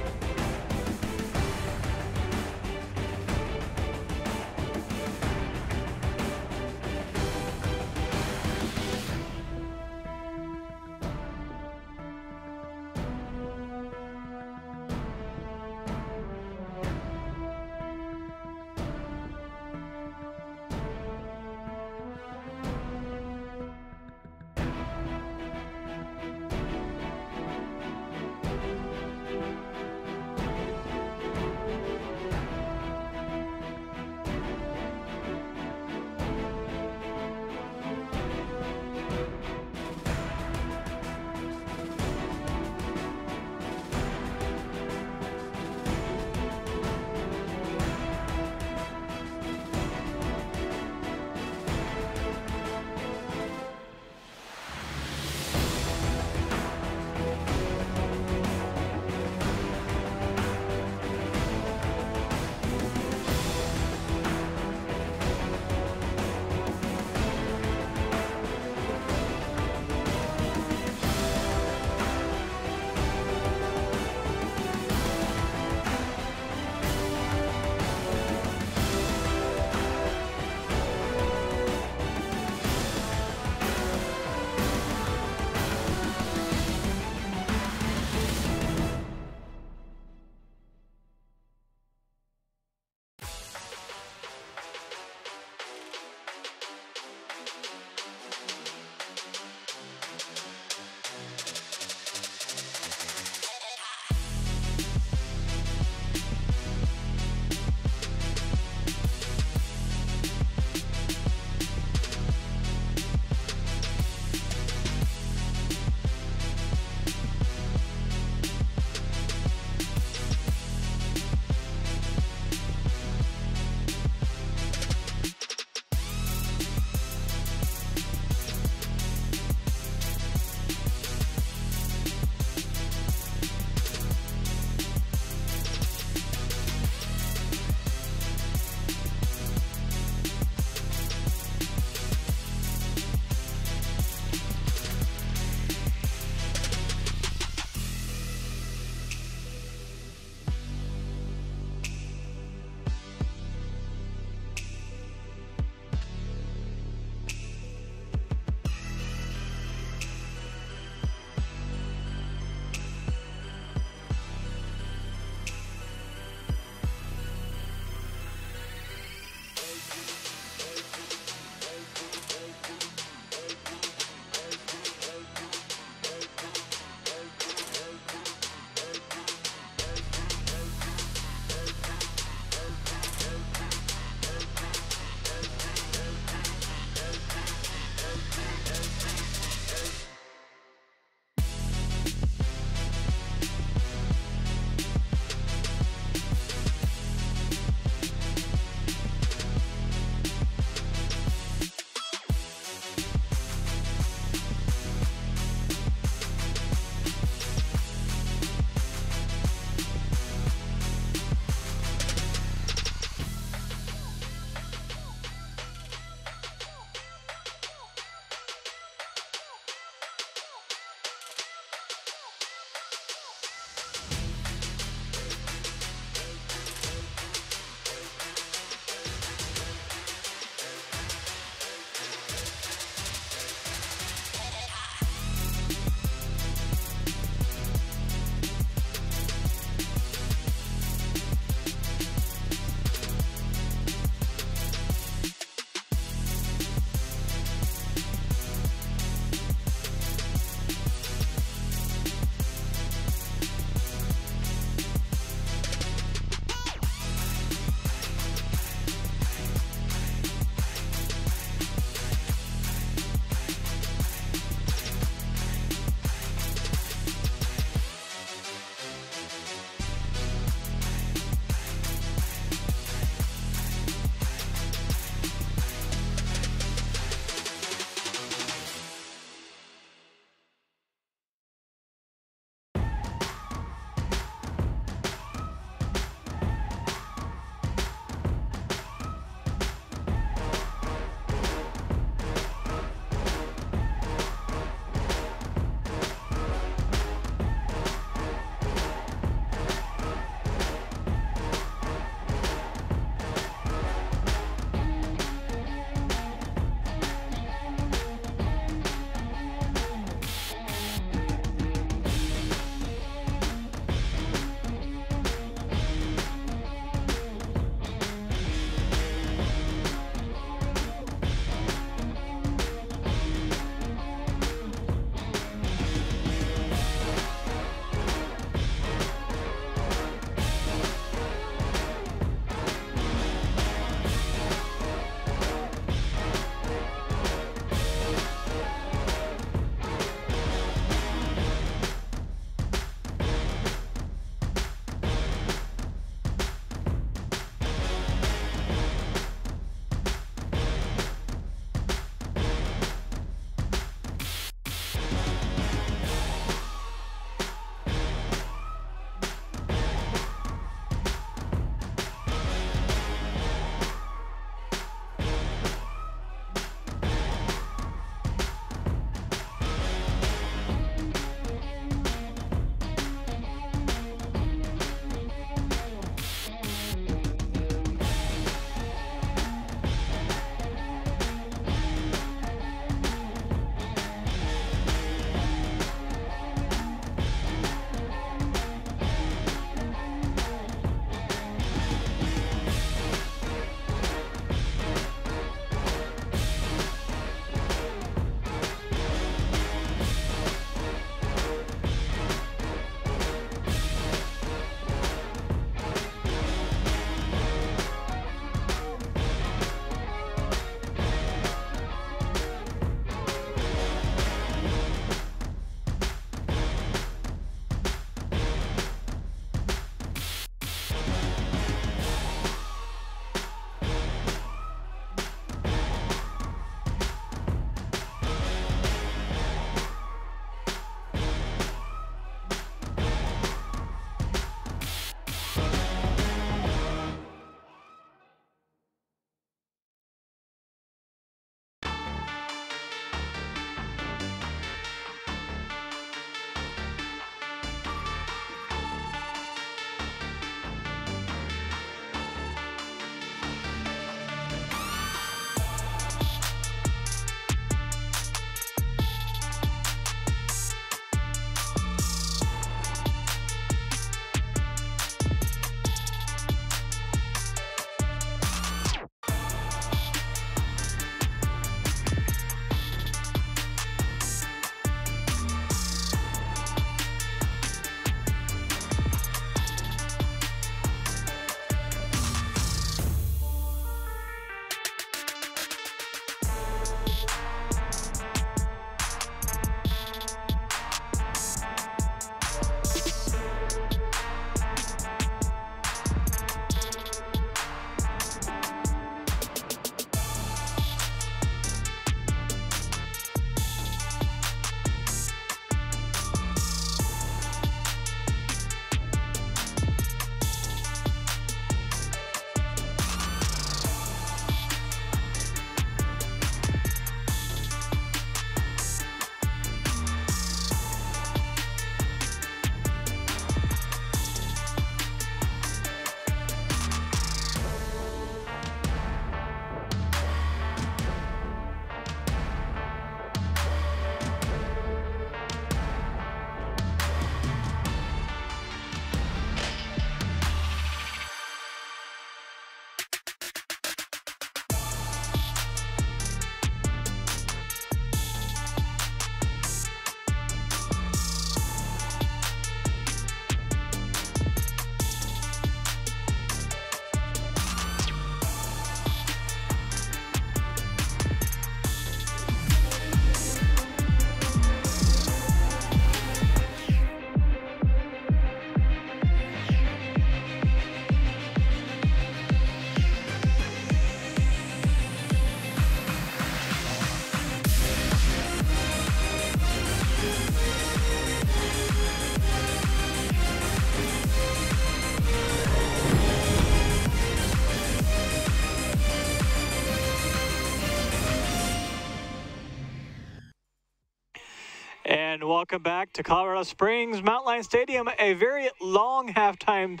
[SPEAKER 1] And welcome back to Colorado Springs Mountain Lion Stadium. A very long halftime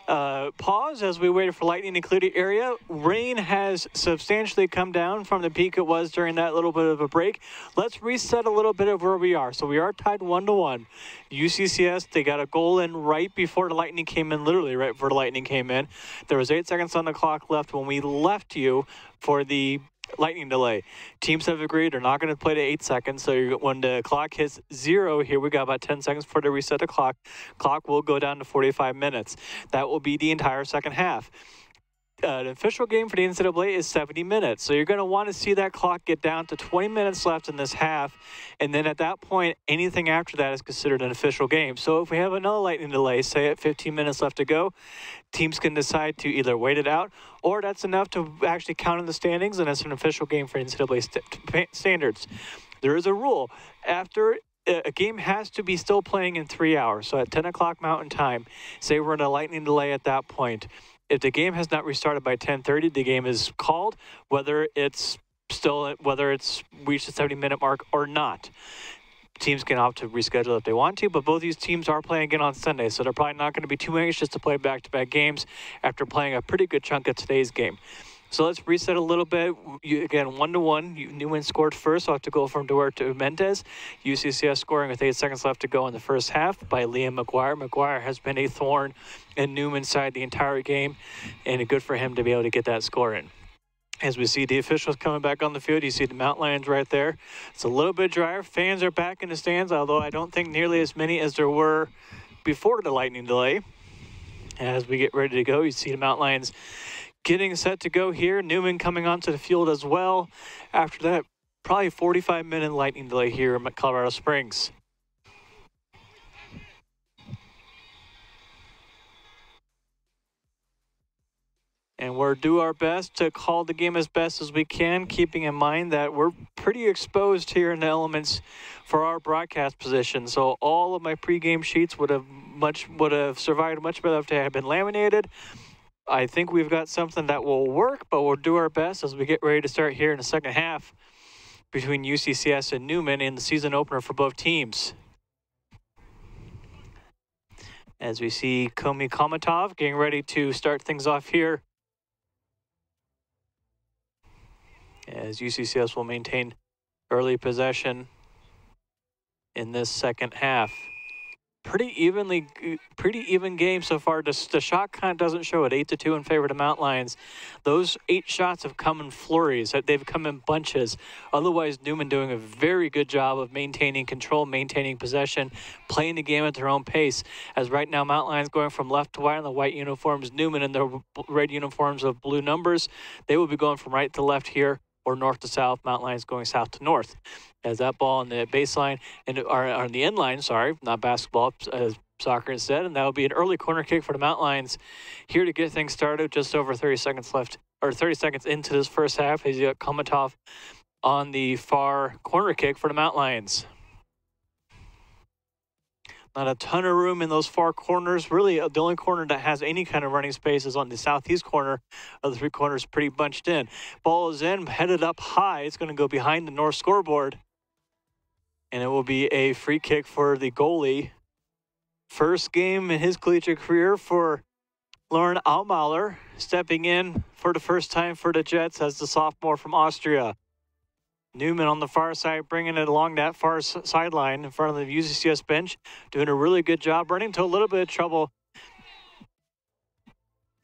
[SPEAKER 1] pause as we waited for lightning to clear the area. Rain has substantially come down from the peak it was during that little bit of a break. Let's reset a little bit of where we are. So we are tied 1-1. UCCS, they got a goal in right before the lightning came in, literally right before the lightning came in. There was 8 seconds on the clock left when we left you for the lightning delay. Teams have agreed they're not going to play to 8 seconds. So when the clock hits 0 here, we got about 10 seconds before they reset the clock. Clock will go down to 45 minutes. That will be the entire second half. The official game for the NCAA is 70 minutes. So you're going to want to see that clock get down to 20 minutes left in this half. And then at that point, anything after that is considered an official game. So if we have another lightning delay, say at 15 minutes left to go, teams can decide to either wait it out, or that's enough to actually count in the standings, and it's an official game for NCAA standards. There is a rule. After a game has to be still playing in 3 hours. So at 10 o'clock Mountain Time, say we're in a lightning delay at that point. If the game has not restarted by 10:30, the game is called, whether it's reached the 70-minute mark or not. Teams can opt to reschedule if they want to, but both these teams are playing again on Sunday, so they're probably not going to be too anxious to play back-to-back games after playing a pretty good chunk of today's game. So let's reset a little bit. Again, 1-1. Newman scored first off to go from Duarte Mendez. UCCS scoring with 8 seconds left to go in the first half by Liam McGuire. McGuire has been a thorn in Newman's side the entire game, and good for him to be able to get that score in. As we see the officials coming back on the field, you see the Mountain Lions right there. It's a little bit drier. Fans are back in the stands, although I don't think nearly as many as there were before the lightning delay. As we get ready to go, you see the Mountain Lions getting set to go here. Newman coming onto the field as well. After that, probably 45-minute lightning delay here in Colorado Springs. And we'll do our best to call the game as best as we can, keeping in mind that we're pretty exposed here in the elements for our broadcast position. So all of my pregame sheets would have survived much better if they had been laminated. I think we've got something that will work, but we'll do our best as we get ready to start here in the second half between UCCS and Newman in the season opener for both teams. As we see Komi Komatov getting ready to start things off here, as UCCS will maintain early possession in this second half. Pretty even game so far. The shot count doesn't show it. 8-2 in favor of the Mountain Lions. Those 8 shots have come in flurries. They've come in bunches. Otherwise, Newman doing a very good job of maintaining control, maintaining possession, playing the game at their own pace. As right now, Mountain Lions going from left to right in the white uniforms. Newman in their red uniforms of blue numbers. They will be going from right to left here, or north to south. Mountain Lions going south to north. As that ball on the baseline, or on the end line, sorry, not basketball, soccer instead, and that will be an early corner kick for the Mountain Lions here to get things started. Just over 30 seconds left, or 30 seconds into this first half. He's got Komatov on the far corner kick for the Mountain Lions. Not a ton of room in those far corners. Really, the only corner that has any kind of running space is on the southeast corner of the 3 corners, pretty bunched in. Ball is in, headed up high. It's going to go behind the north scoreboard. And it will be a free kick for the goalie. First game in his collegiate career for Lauren Aumauer, stepping in for the first time for the Jets as the sophomore from Austria. Newman on the far side, bringing it along that far sideline in front of the UCCS bench, doing a really good job, running into a little bit of trouble.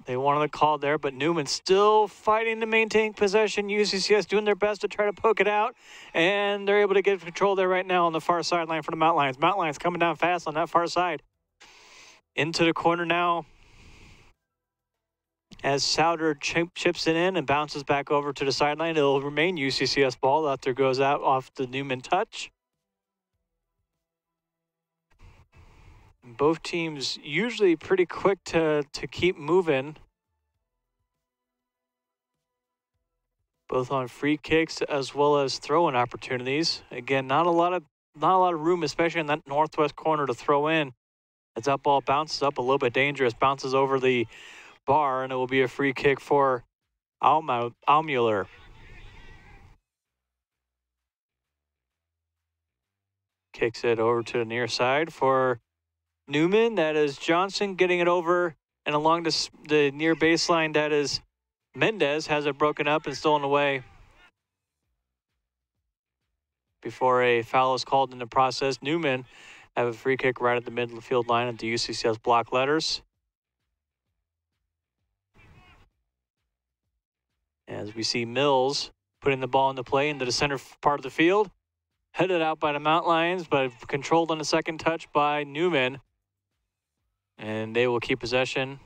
[SPEAKER 1] They wanted a call there, but Newman still fighting to maintain possession. UCCS doing their best to try to poke it out, and they're able to get control there right now on the far sideline for the Mountain Lions. Mountain Lions coming down fast on that far side. Into the corner now, as Souter chips it in and bounces back over to the sideline. It'll remain UCCS ball after it goes out off the Newman touch. Both teams usually pretty quick to keep moving. Both on free kicks as well as throw-in opportunities. Again, not a lot of room, especially in that northwest corner, to throw in. As that ball bounces up, a little bit dangerous, bounces over the bar, and it will be a free kick for Aumauer. Kicks it over to the near side for Newman. That is Johnson getting it over and along the near baseline. That is Mendez, has it broken up and stolen away before a foul is called in the process. Newman have a free kick right at the midfield line of the UCCS block letters. As we see Mills putting the ball into play into the center part of the field. Headed out by the Mount Lions, but controlled on the second touch by Newman. And they will keep possession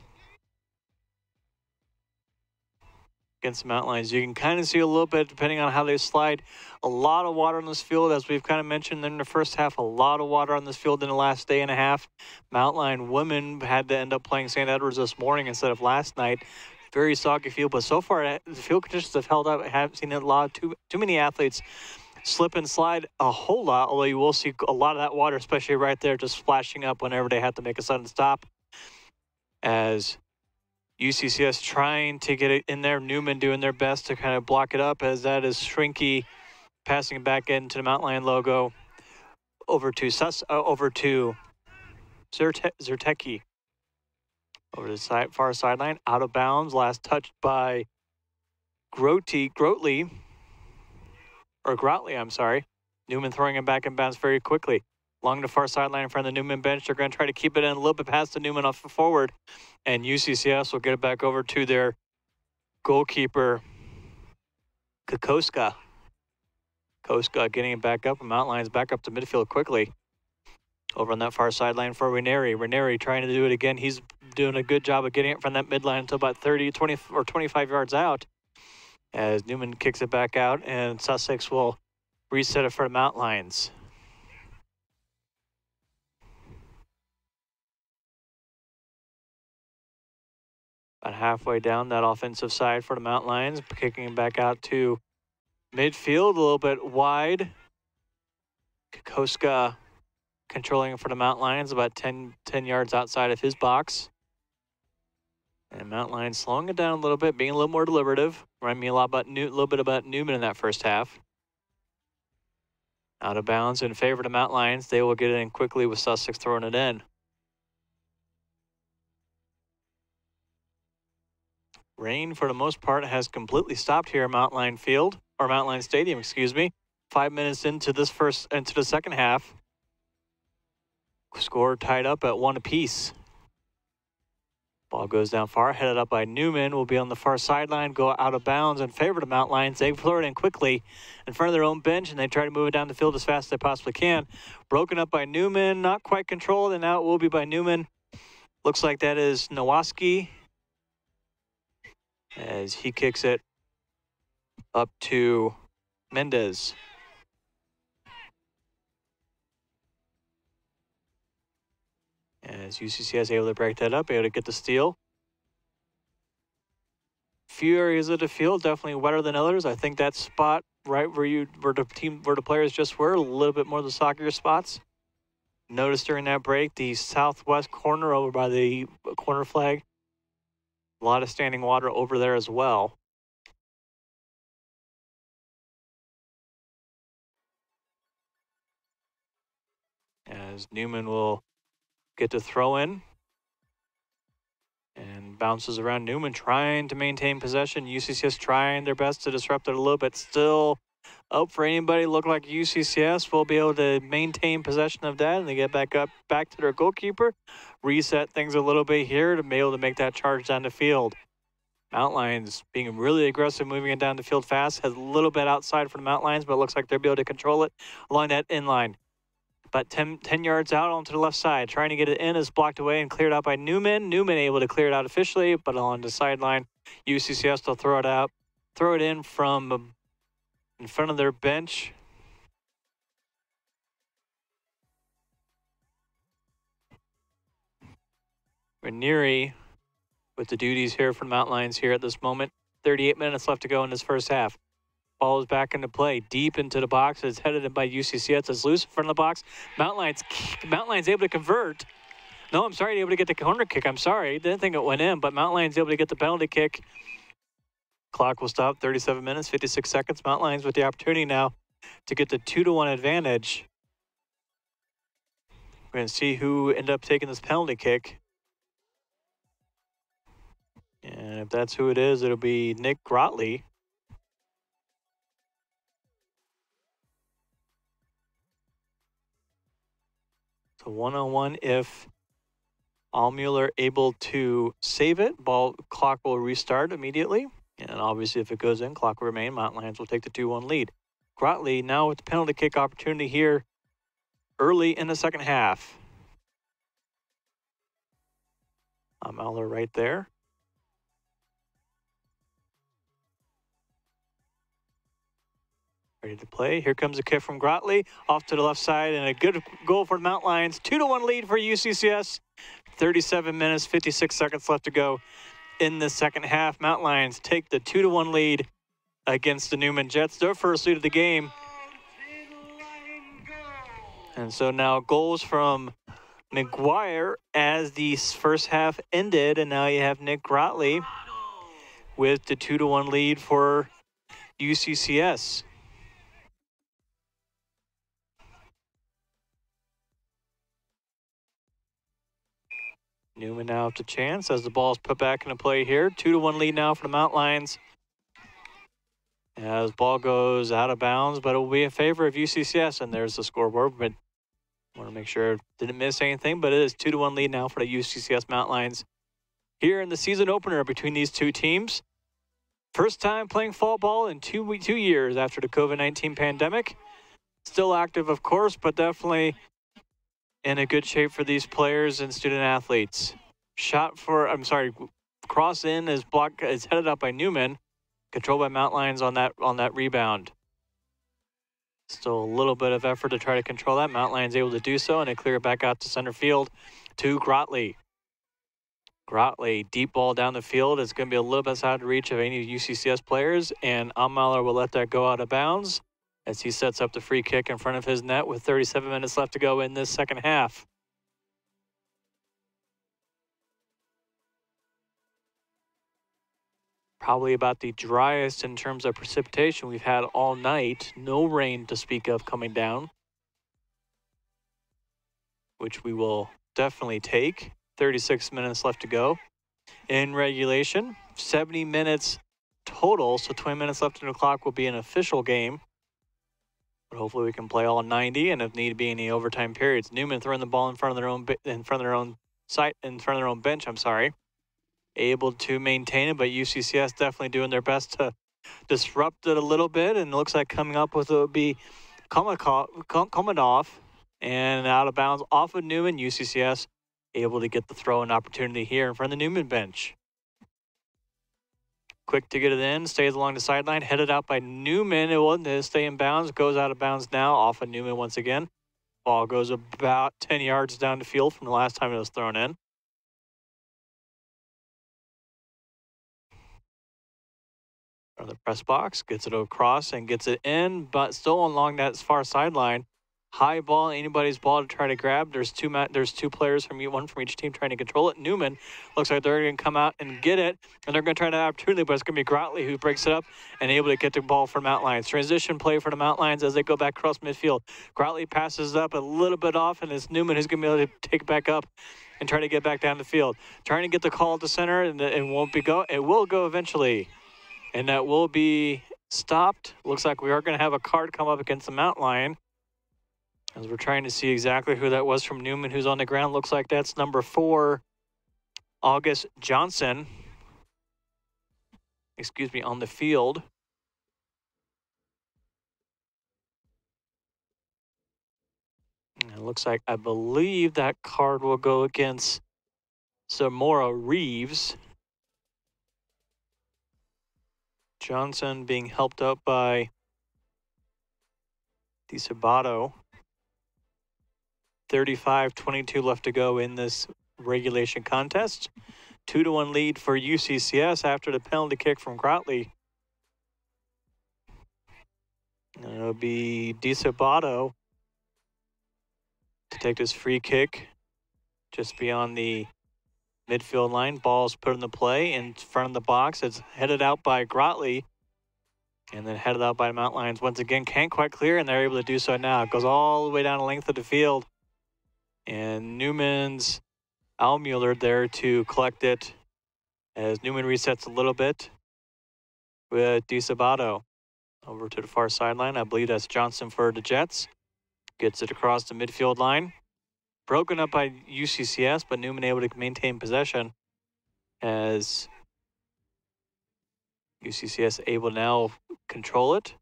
[SPEAKER 1] against the Mount Lions. You can kind of see a little bit, depending on how they slide, a lot of water on this field, as we've kind of mentioned in the first half, a lot of water on this field in the last day and a half. Mount Lion women had to end up playing St. Edwards this morning instead of last night. Very soggy field, but so far the field conditions have held up. I haven't seen a lot, too many athletes slip and slide a whole lot, although you will see a lot of that water, especially right there, just splashing up whenever they have to make a sudden stop. As UCCS trying to get it in there, Newman doing their best to kind of block it up, as that is Shrinky passing it back into the Mount Lion logo over to Zertecki. Over to the far sideline, out of bounds, last touched by Grotley, I'm sorry. Newman throwing him back in bounds very quickly. Along the far sideline in front of the Newman bench, they're going to try to keep it in a little bit past the Newman off the forward, and UCCS will get it back over to their goalkeeper, Kokoska. Koska getting it back up, and Mount Lions back up to midfield quickly. Over on that far sideline for Ranieri. Ranieri trying to do it again. He's doing a good job of getting it from that midline until about 30, 20, or 25 yards out. As Newman kicks it back out, and Sussex will reset it for the Mount Lions. About halfway down that offensive side for the Mount Lions, kicking it back out to midfield, a little bit wide. Kokoska controlling it for the Mount Lions, about 10 yards outside of his box. And Mount Lions slowing it down a little bit, being a little more deliberative. Remind me a little bit about Newman in that first half. Out of bounds in favor of the Mount Lions. They will get it in quickly with Sussex throwing it in. Rain, for the most part, has completely stopped here at Mount Lion Field, or Mount Lion Stadium, excuse me. 5 minutes into the second half. Score tied up at 1 apiece. Ball goes down far, headed up by Newman. Will be on the far sideline, go out of bounds in favor of the Mount Lions. They throw it in quickly in front of their own bench, and they try to move it down the field as fast as they possibly can. Broken up by Newman, not quite controlled, and now it will be by Newman. Looks like that is Nowaski, as he kicks it up to Mendez. As UCCS able to break that up, able to get the steal. Few areas of the field definitely wetter than others. I think that spot right where the players just were, a little bit more of the soccer spots. Notice during that break, the southwest corner over by the corner flag, a lot of standing water over there as well. As Newman will get to throw in and bounces around. Newman trying to maintain possession. UCCS trying their best to disrupt it a little bit. Still up for anybody. Look like UCCS will be able to maintain possession of that, and they get back to their goalkeeper. Reset things a little bit here to be able to make that charge down the field. Mount Lions being really aggressive, moving it down the field fast. Has a little bit outside for the Mount Lions, but it looks like they'll be able to control it along that inline. About 10 yards out onto the left side. Trying to get it in is blocked away and cleared out by Newman. Newman able to clear it out officially, but on the sideline, UCCS will throw it out. Throw it in from in front of their bench. Ranieri with the duties here for Mount Lions here at this moment. 38 minutes left to go in this first half. Ball is back into play, deep into the box. It's headed in by UCCS. It's loose in front of the box. Mount Lions able to convert. No, I'm sorry, able to get the corner kick. I'm sorry, didn't think it went in, but Mount Lions able to get the penalty kick. Clock will stop. 37 minutes, 56 seconds. Mount Lions with the opportunity now to get the 2-1 advantage. We're going to see who ended up taking this penalty kick. And if that's who it is, it'll be Nick Grotley. So 1-on-1 if Allmuller able to save it, ball clock will restart immediately. And obviously if it goes in, clock will remain. Mountain Lions will take the 2-1 lead. Grotley now with the penalty kick opportunity here early in the second half. Allmuller right there. Ready to play. Here comes a kick from Grotley off to the left side, and a good goal for the Mountain Lions. 2-1 lead for UCCS. 37 minutes, 56 seconds left to go in the second half. Mountain Lions take the 2-1 lead against the Newman Jets, their first lead of the game. And so now goals from McGuire as the first half ended, and now you have Nick Grotley with the 2-1 lead for UCCS. Newman now up to chance as the ball is put back into play here. 2-1 lead now for the Mountain Lions. As ball goes out of bounds, but it will be in favor of UCCS. And there's the scoreboard. But want to make sure didn't miss anything. But it is 2-1 lead now for the UCCS Mountain Lions here in the season opener between these two teams. First time playing fall ball in 2 years after the COVID-19 pandemic. Still active, of course, but definitely in a good shape for these players and student athletes. Cross in is headed up by Newman, controlled by Mountain Lions on that rebound. Still a little bit of effort to try to control that. Mountain Lions able to do so, and they clear it back out to center field to Grotley. Grotley, deep ball down the field. It's going to be a little bit outside of reach of any UCCS players, and Allmuller will let that go out of bounds as he sets up the free kick in front of his net with 37 minutes left to go in this second half. Probably about the driest in terms of precipitation we've had all night. No rain to speak of coming down, which we will definitely take. 36 minutes left to go in regulation. 70 minutes total, so 20 minutes left in the clock will be an official game. But hopefully we can play all 90, and if need be any overtime periods. Newman throwing the ball in front of their own bench. Able to maintain it, but UCCS definitely doing their best to disrupt it a little bit. And it looks like coming up with it would be Komadov, and out of bounds off of Newman. UCCS able to get the throw-in opportunity here in front of the Newman bench. Quick to get it in, stays along the sideline, headed out by Newman. It wasn't stay in bounds, goes out of bounds now, off of Newman once again. Ball goes about 10 yards down the field from the last time it was thrown in. From the press box, gets it across and gets it in, but still along that far sideline. High ball, anybody's ball to try to grab. There's two players one from each team trying to control it. Newman looks like they're going to come out and get it, and they're going to try to have opportunity, but it's going to be Grotley who breaks it up and able to get the ball for Mountain Lions. Transition play for the Mountain Lions as they go back across midfield. Grotley passes up a little bit off, and it's Newman who's going to be able to take it back up and try to get back down the field. Trying to get the call to center, and it will go eventually, and that will be stopped. Looks like we are going to have a card come up against the Mountain Lion, as we're trying to see exactly who that was from Newman who's on the ground. Looks like that's number 4, August Johnson. On the field. And it looks like, I believe that card will go against Zamora Reeves. Johnson being helped up by DiSabato. 35-22 left to go in this regulation contest. 2-1 lead for UCCS after the penalty kick from Grotley. And it'll be DiSabato to take this free kick just beyond the midfield line. Ball's put into play in front of the box. It's headed out by Grotley, and then headed out by the Mountain Lions. Once again, can't quite clear, and they're able to do so now. It goes all the way down the length of the field. And Newman's Almuller there to collect it as Newman resets a little bit with DeSabato over to the far sideline. I believe that's Johnson for the Jets. Gets it across the midfield line. Broken up by UCCS, but Newman able to maintain possession as UCCS able to now control it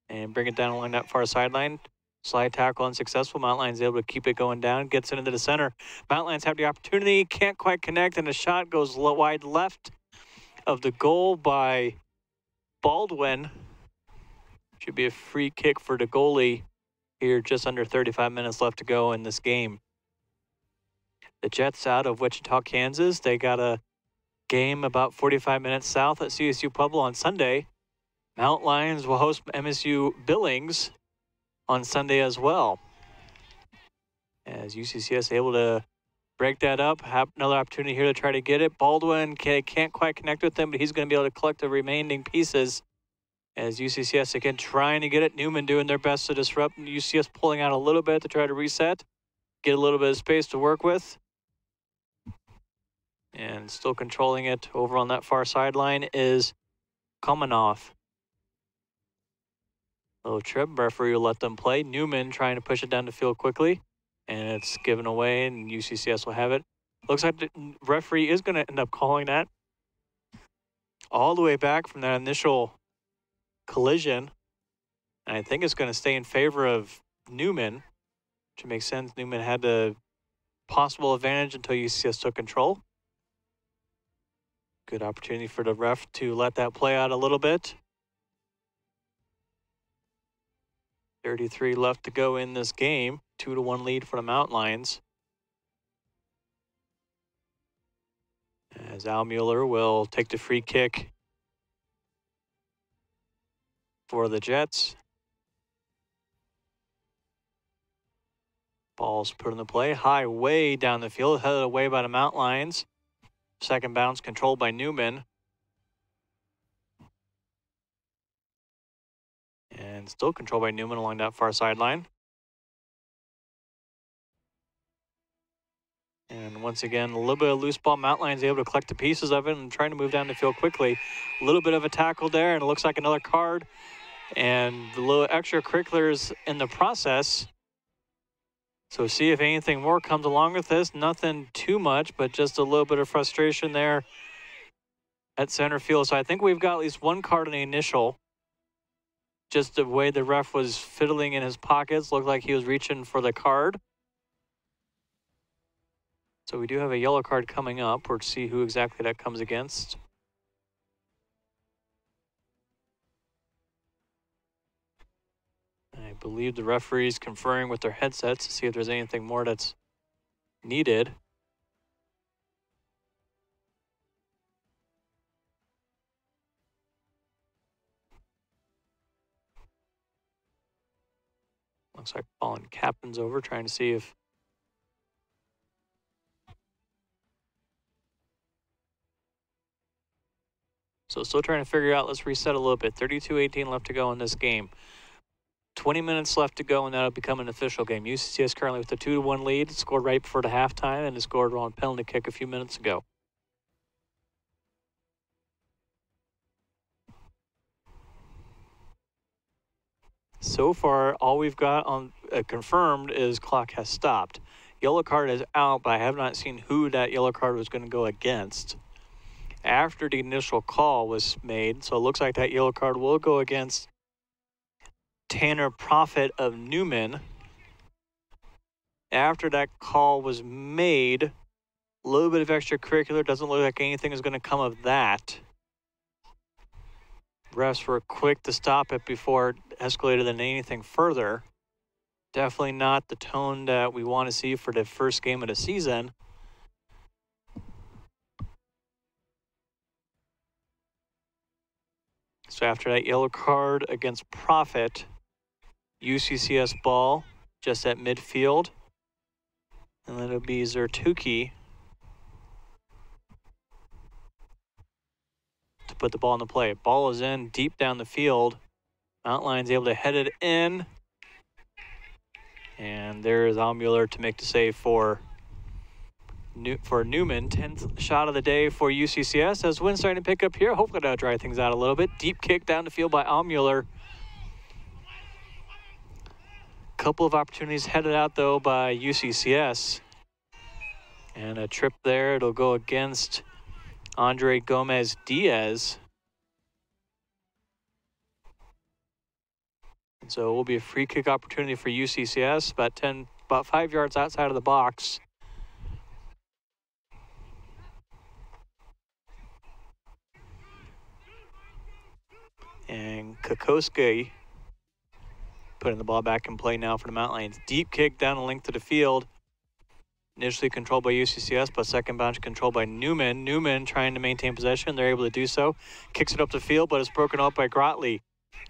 [SPEAKER 1] and bring it down along that far sideline. Slide tackle unsuccessful. Mount Lions able to keep it going down. Gets it into the center. Mount Lions have the opportunity. Can't quite connect, and the shot goes wide left of the goal by Baldwin. Should be a free kick for the goalie here. Just under 35 minutes left to go in this game. The Jets out of Wichita, Kansas. They got a game about 45 minutes south at CSU Pueblo on Sunday. Mount Lions will host MSU Billings on Sunday as well. As UCCS able to break that up, have another opportunity here to try to get it. Baldwin can't quite connect with them, but he's going to be able to collect the remaining pieces. As UCCS again trying to get it. Newman doing their best to disrupt. UCCS pulling out a little bit to try to reset, get a little bit of space to work with. And still controlling it over on that far sideline is Komanoff. Little trip, referee will let them play. Newman trying to push it down the field quickly, and it's given away, and UCCS will have it. Looks like the referee is going to end up calling that all the way back from that initial collision. And I think it's going to stay in favor of Newman, which makes sense. Newman had the possible advantage until UCCS took control. Good opportunity for the ref to let that play out a little bit. 33 left to go in this game. 2-1 lead for the Mount Lions. As Almuller will take the free kick for the Jets. Ball's put in the play. High way down the field. Headed away by the Mount Lions. Second bounce controlled by Newman. And still controlled by Newman along that far sideline. And once again, a little bit of loose ball. Mount Lions able to collect the pieces of it and trying to move down the field quickly. A little bit of a tackle there, and it looks like another card. And a little extracurriculars in the process. So see if anything more comes along with this. Nothing too much, but just a little bit of frustration there at center field. So I think we've got at least one card in the initial. Just the way the ref was fiddling in his pockets, looked like he was reaching for the card. So we do have a yellow card coming up. We'll see who exactly that comes against. I believe the referee's conferring with their headsets to see if there's anything more that's needed. Looks like calling captains over, trying to see if so still trying to figure out. Let's reset a little bit. 32-18 left to go in this game. 20 minutes left to go, and that'll become an official game. UCCS currently with a 2-1 lead. Scored right before the halftime, and it scored on penalty kick a few minutes ago. So far, all we've got on confirmed is clock has stopped. Yellow card is out, but I have not seen who that yellow card was going to go against after the initial call was made. So it looks like that yellow card will go against Tanner Profit of Newman. After that call was made, a little bit of extracurricular. Doesn't look like anything is going to come of that. Refs were quick to stop it before it escalated into anything further. Definitely not the tone that we want to see for the first game of the season. So after that yellow card against Profit, UCCS ball just at midfield. And then it'll be Zertuki to put the ball in the play. Ball is in deep down the field. Mount Lions able to head it in. And there is Almuller to make the save for Newman. 10th shot of the day for UCCS. As wind starting to pick up here, hopefully that'll dry things out a little bit. Deep kick down the field by Almuller. Couple of opportunities headed out though by UCCS. And a trip there, it'll go against Andre Gomez-Diaz. So it will be a free kick opportunity for UCCS, about 5 yards outside of the box. And Kokoski putting the ball back in play now for the Mountain Lions. Deep kick down the length of the field. Initially controlled by UCCS, but second bounce controlled by Newman. Newman trying to maintain possession. They're able to do so. Kicks it up the field, but it's broken up by Grotley.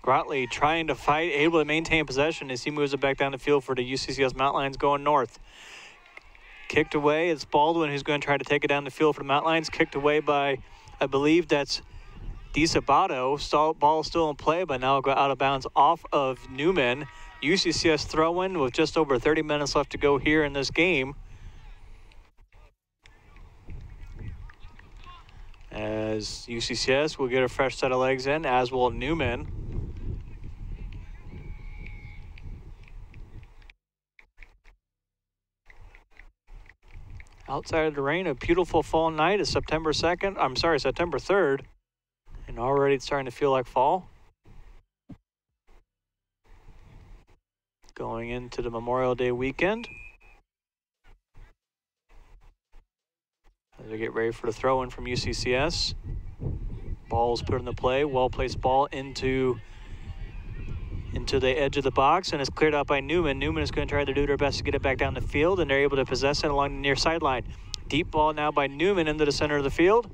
[SPEAKER 1] Grotley trying to fight, able to maintain possession as he moves it back down the field for the UCCS Mountain Lions going north. Kicked away. It's Baldwin who's going to try to take it down the field for the Mountain Lions. Kicked away by, I believe that's DiSabato. Ball still in play, but now go out of bounds off of Newman. UCCS throw-in with just over 30 minutes left to go here in this game. As UCCS will get a fresh set of legs in, as will Newman. Outside of the rain, a beautiful fall night. It's September 3rd. And already it's starting to feel like fall. Going into the Memorial Day weekend. As we get ready for the throw-in from UCCS. Ball's put into play. Well-placed ball into the edge of the box, and it's cleared out by Newman. Newman is going to try to do their best to get it back down the field, and they're able to possess it along the near sideline. Deep ball now by Newman into the center of the field.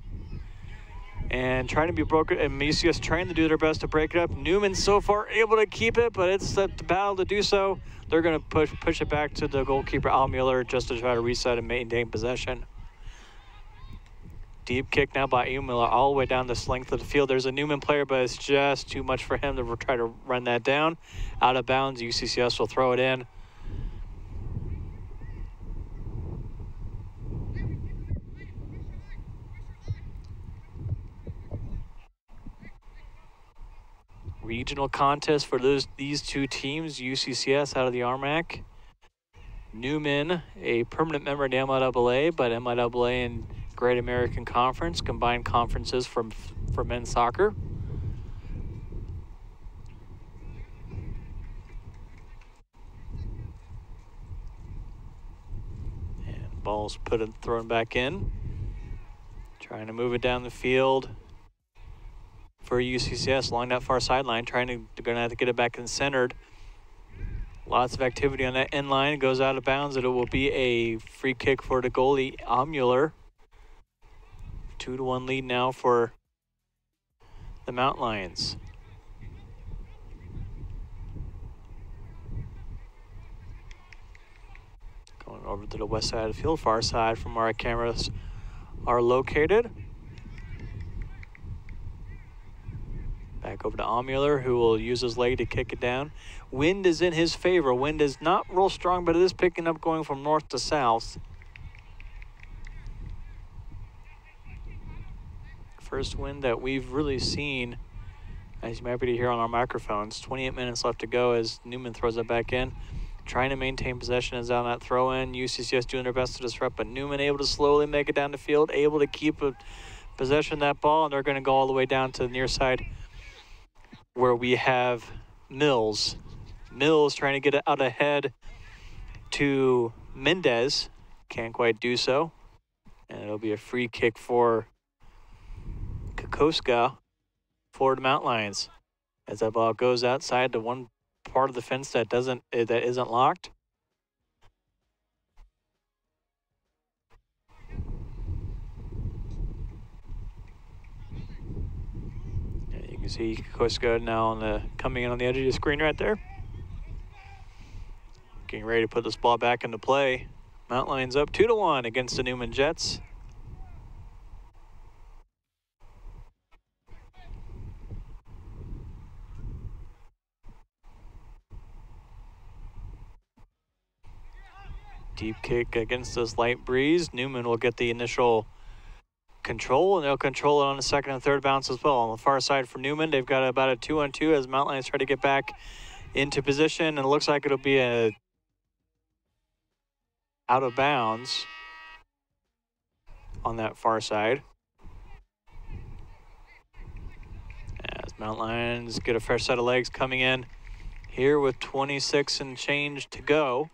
[SPEAKER 1] And trying to be broken, and UCCS trying to do their best to break it up. Newman so far able to keep it, but it's the battle to do so. They're going to push it back to the goalkeeper, Almuller, just to try to reset and maintain possession. Deep kick now by Almuller all the way down this length of the field. There's a Newman player, but it's just too much for him to try to run that down. Out of bounds, UCCS will throw it in. Regional contest for these two teams, UCCS out of the RMAC. Newman, a permanent member of the MIAA, but MIAA and Great American Conference, combined conferences for men's soccer. And ball's thrown back in. Trying to move it down the field for UCCS along that far sideline. They're going to have to get it back in centered. Lots of activity on that end line. It goes out of bounds, and it will be a free kick for the goalie, Almuller. 2-1 lead now for the Mountain Lions. Going over to the west side of the field, far side from where our cameras are located. Back over to Almuller, who will use his leg to kick it down. Wind is in his favor. Wind is not real strong, but it is picking up going from north to south. First wind that we've really seen, as you might be able to hear on our microphones. 28 minutes left to go as Newman throws it back in. Trying to maintain possession is on that throw-in. UCCS doing their best to disrupt, but Newman able to slowly make it down the field, able to keep possession of that ball, and they're going to go all the way down to the near side where we have Mills. Mills trying to get it out ahead to Mendez. Can't quite do so. And it'll be a free kick for Kokoska for the Mountain Lions. As that ball goes outside to one part of the fence that isn't locked. And you can see Kokoska now coming in on the edge of the screen right there. Getting ready to put this ball back into play. Mountain Lions up 2-1 against the Newman Jets. Deep kick against this light breeze. Newman will get the initial control, and they'll control it on the second and third bounce as well. On the far side for Newman, they've got about a 2-on-2 as Mountain Lions try to get back into position, and it looks like it'll be a out of bounds on that far side. As Mountain Lions get a fresh set of legs coming in here with 26 and change to go.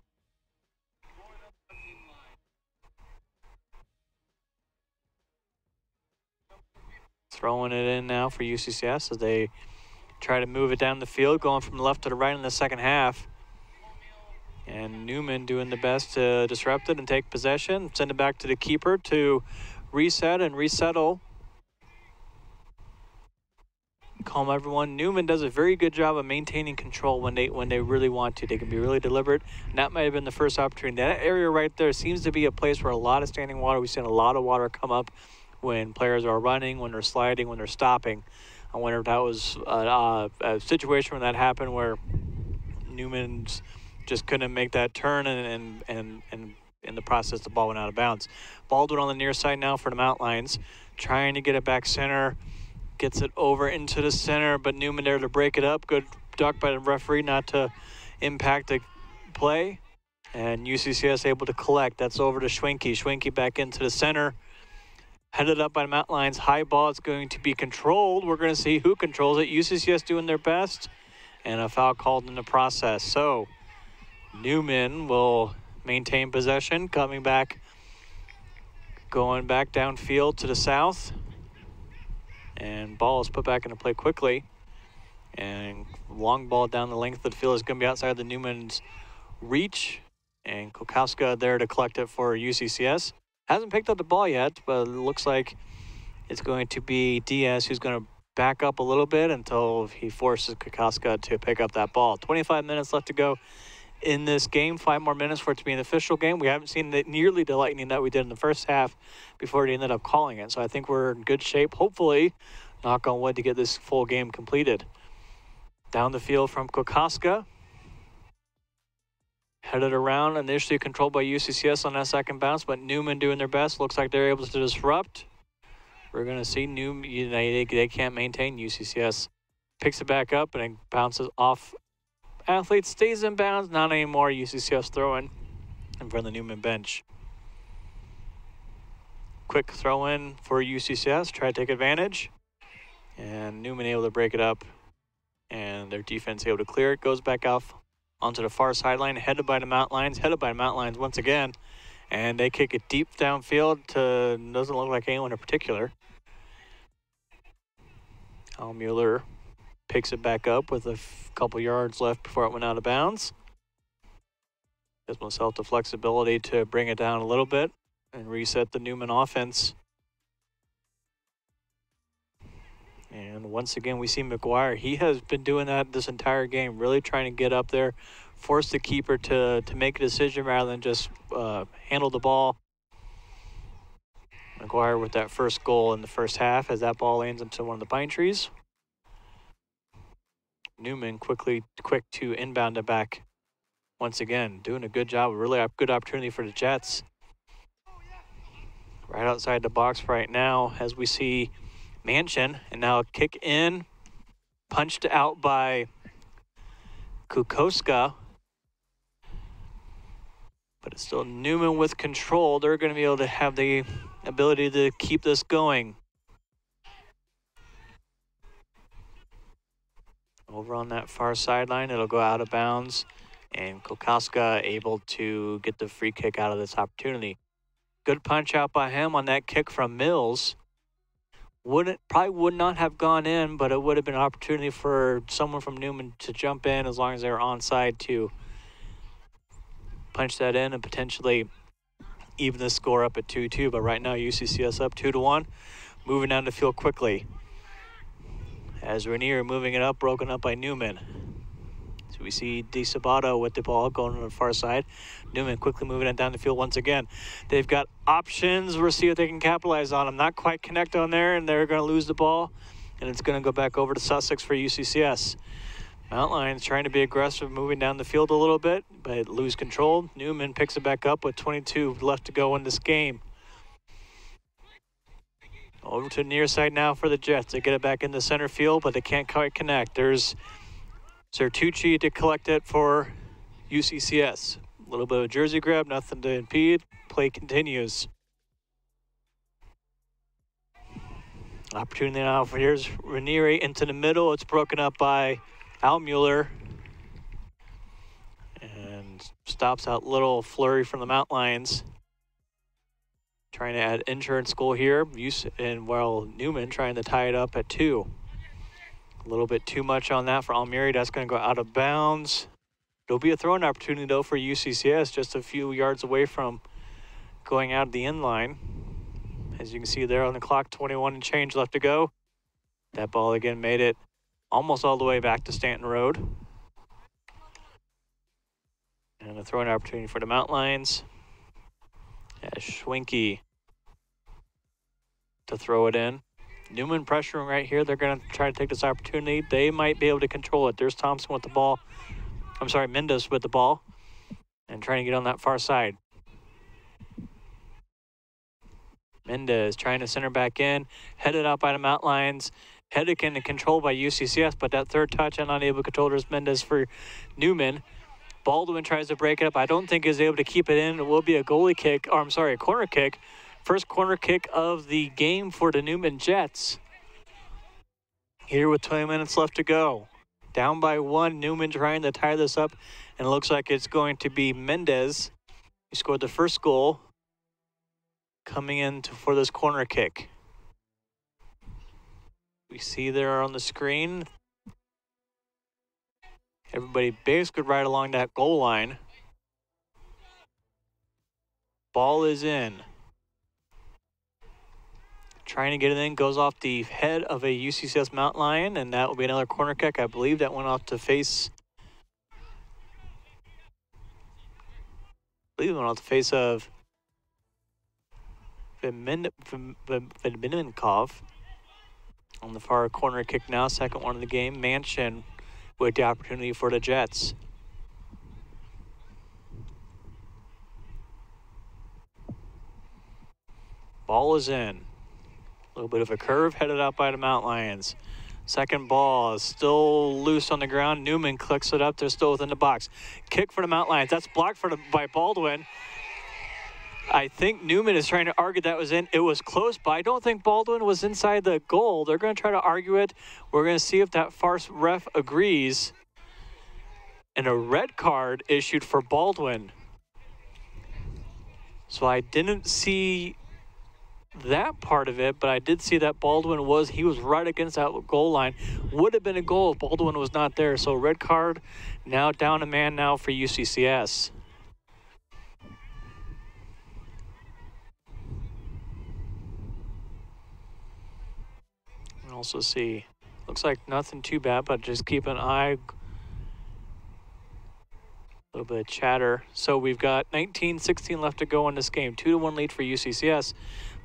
[SPEAKER 1] Throwing it in now for UCCS as they try to move it down the field, going from the left to the right in the second half. And Newman doing the best to disrupt it and take possession, send it back to the keeper to reset and resettle. Calm everyone. Newman does a very good job of maintaining control when they really want to. They can be really deliberate. And that might have been the first opportunity. That area right there seems to be a place where a lot of standing water. We've seen a lot of water come up when players are running, when they're sliding, when they're stopping. I wonder if that was a situation when that happened where Newman's just couldn't make that turn, and in the process the ball went out of bounds. Baldwin on the near side now for the Mountain Lions, trying to get it back center, gets it over into the center, but Newman there to break it up. Good duck by the referee not to impact the play, and UCCS able to collect. That's over to Schwenke. Schwenke back into the center, headed up by the Mountain Lions. High ball, it's going to be controlled. We're going to see who controls it. UCCS doing their best, and a foul called in the process. So Newman will maintain possession, coming back, going back downfield to the south. And ball is put back into play quickly. And long ball down the length of the field is going to be outside the Newman's reach. And Kokowska there to collect it for UCCS. Hasn't picked up the ball yet, but it looks like it's going to be Diaz who's going to back up a little bit until he forces Kokowska to pick up that ball. 25 minutes left to go in this game. 5 more minutes for it to be an official game. We haven't seen it nearly the lightning that we did in the first half before they ended up calling it. So I think we're in good shape, hopefully, knock on wood, to get this full game completed. Down the field from Kokowska. Headed around, initially controlled by UCCS on that second bounce, but Newman doing their best. Looks like they're able to disrupt. We're going to see Newman, they can't maintain. UCCS picks it back up and it bounces off. Athlete stays in bounds, not anymore. UCCS throwing in front of the Newman bench. Quick throw in for UCCS, try to take advantage. And Newman able to break it up, and their defense able to clear it. Goes back off onto the far sideline, headed by the Mountain Lions once again. And they kick it deep downfield to, doesn't look like anyone in particular. Al Mueller picks it back up with a couple yards left before it went out of bounds. Gives himself the flexibility to bring it down a little bit and reset the Newman offense. And once again, we see McGuire. He has been doing that this entire game, really trying to get up there, force the keeper to make a decision rather than just handle the ball. McGuire with that first goal in the first half as that ball lands into one of the pine trees. Newman quick to inbound it back once again, doing a good job, really a good opportunity for the Jets. Right outside the box right now as we see Manchin, and now a kick in, punched out by Kokowska. But it's still Newman with control. They're going to be able to have the ability to keep this going. Over on that far sideline, it'll go out of bounds, and Kokowska able to get the free kick out of this opportunity. Good punch out by him on that kick from Mills. Probably would not have gone in, but it would have been an opportunity for someone from Newman to jump in as long as they were onside to punch that in and potentially even the score up at 2-2. But right now, UCCS up 2-1, moving down the field quickly. As Rainier moving it up, broken up by Newman. So we see DeSabato with the ball going on the far side. Newman quickly moving it down the field once again. They've got options. We'll see if they can capitalize on them. Not quite connect on there, and they're going to lose the ball. And it's going to go back over to Sussex for UCCS. Mount Lions trying to be aggressive, moving down the field a little bit, but lose control. Newman picks it back up with 22 left to go in this game. Over to the near side now for the Jets. They get it back in the center field, but they can't quite connect. There's Sertucci to collect it for UCCS. A little bit of a jersey grab, nothing to impede. Play continues. Opportunity now for here's Ranieri into the middle. It's broken up by Al Mueller. And stops out little flurry from the Mount Lions. Trying to add insurance goal here. And while Newman trying to tie it up at 2. A little bit too much on that for Almiri. That's going to go out of bounds. It'll be a throwing opportunity, though, for UCCS, just a few yards away from going out of the end line. As you can see there on the clock, 21 and change left to go. That ball again made it almost all the way back to Stanton Road. And a throwing opportunity for the Mount Lions. Schwenke to throw it in. Newman pressuring right here. They're going to try to take this opportunity. They might be able to control it. There's Thompson with the ball. I'm sorry, Mendes with the ball. And trying to get on that far side. Mendes trying to center back in. Headed out by the Mount Lions. Headed in and controlled by UCCS, but that third touch and unable to control. There's Mendes for Newman. Baldwin tries to break it up. I don't think is able to keep it in. It will be a goalie kick, or I'm sorry, a corner kick. First corner kick of the game for the Newman Jets. Here with 20 minutes left to go. Down by 1, Newman trying to tie this up, and it looks like it's going to be Mendes who scored the first goal coming in for this corner kick. We see there on the screen, everybody basically right along that goal line. Ball is in. Trying to get it in, goes off the head of a UCCS Mount Lion, and that will be another corner kick. I believe that went off to face, of Viminkov on the far corner kick now, second one of the game. Manchin with the opportunity for the Jets. Ball is in. A little bit of a curve headed out by the Mount Lions. Second ball is still loose on the ground. Newman clicks it up. They're still within the box. Kick for the Mount Lions. That's blocked by Baldwin. I think Newman is trying to argue that was in. It was close, but I don't think Baldwin was inside the goal. They're going to try to argue it. We're going to see if that far ref agrees. And a red card issued for Baldwin. So I didn't see that part of it, but I did see that Baldwin was right against that goal line. Would have been a goal if Baldwin was not there. So red card, now down a man now for UCCS. Also see, looks like nothing too bad, but just keep an eye. A little bit of chatter. So we've got 19-16 left to go in this game. 2-1 lead for UCCS,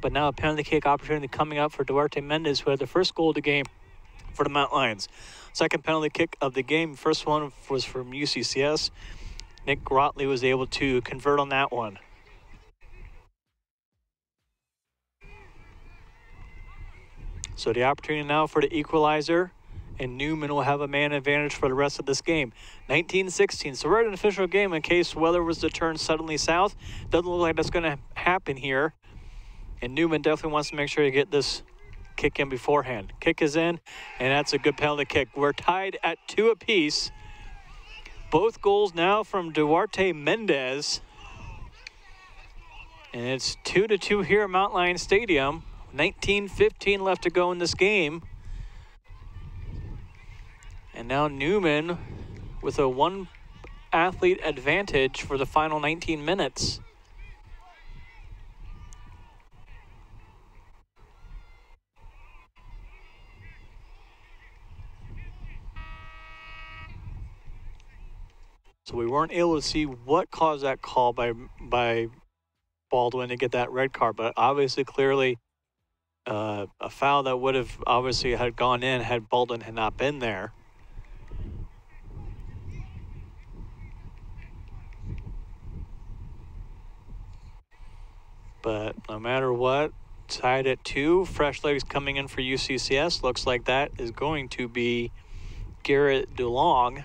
[SPEAKER 1] but now a penalty kick opportunity coming up for Duarte Mendes, who had the first goal of the game for the Mount Lions. Second penalty kick of the game. First one was from UCCS. Nick Grotley was able to convert on that one. So the opportunity now for the equalizer, and Newman will have a man advantage for the rest of this game. 19-16, so we're at an official game in case weather was to turn suddenly south. Doesn't look like that's going to happen here. And Newman definitely wants to make sure to get this kick in beforehand. Kick is in, and that's a good penalty kick. We're tied at 2 apiece. Both goals now from Duarte Mendes. And it's 2-2 here at Mount Lion Stadium. 19-15 left to go in this game. And now Newman with a 1 athlete advantage for the final 19 minutes. So we weren't able to see what caused that call by Baldwin to get that red card, but obviously clearly a foul that would have obviously had gone in had Baldwin had not been there. But no matter what, tied at 2. Fresh legs coming in for UCCS. Looks like that is going to be Garrett DeLong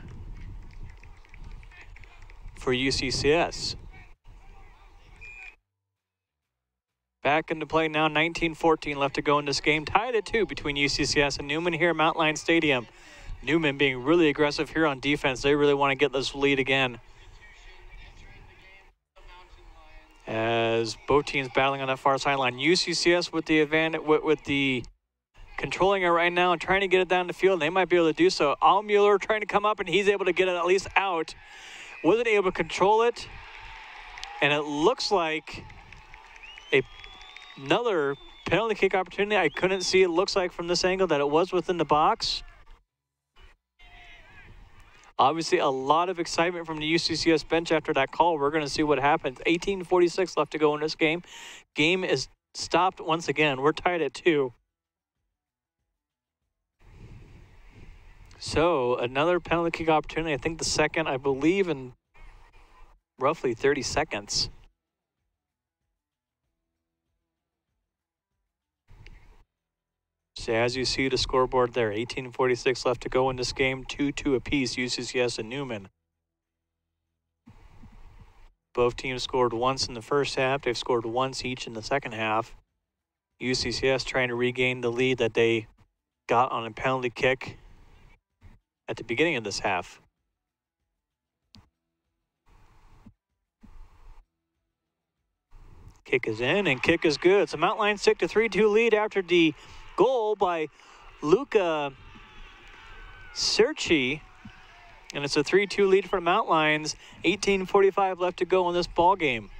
[SPEAKER 1] for UCCS. Back into play now, 19-14 left to go in this game. Tied at 2 between UCCS and Newman here at Mount Lion Stadium. Newman being really aggressive here on defense. They really want to get this lead again, as both teams battling on that far sideline. UCCS with the advantage, with the controlling it right now and trying to get it down the field. They might be able to do so. Almueller trying to come up, and he's able to get it at least out. Wasn't able to control it, and it looks like another penalty kick opportunity. I couldn't see. It looks like from this angle that it was within the box. Obviously, a lot of excitement from the UCCS bench after that call. We're going to see what happens. 18:46 left to go in this game. Game is stopped once again. We're tied at 2. So another penalty kick opportunity. I think the second, I believe, in roughly 30 seconds. So as you see the scoreboard there, 18:46 left to go in this game, 2-2 apiece, UCCS and Newman. Both teams scored once in the first half. They've scored once each in the second half. UCCS trying to regain the lead that they got on a penalty kick at the beginning of this half. Kick is in, and kick is good. So Mount Lion stick to 3-2 lead after the goal by Luca Cerci, and it's a 3-2 lead for Mount Lions. 18:45 left to go in this ball game.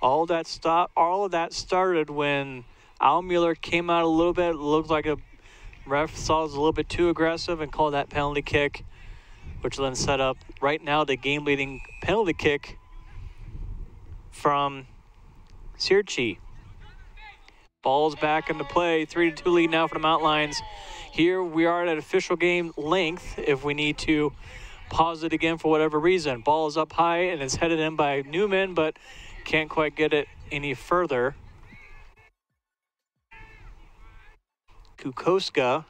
[SPEAKER 1] All of that started when Almueller came out a little bit. It looked like a ref saw it was a little bit too aggressive and called that penalty kick, which then set up right now the game-leading penalty kick from Cerci. Ball's back into play. 3-2 lead now for the Mount Lions. Here we are at official game length if we need to pause it again for whatever reason. Ball is up high and it's headed in by Newman, but can't quite get it any further. Kukoska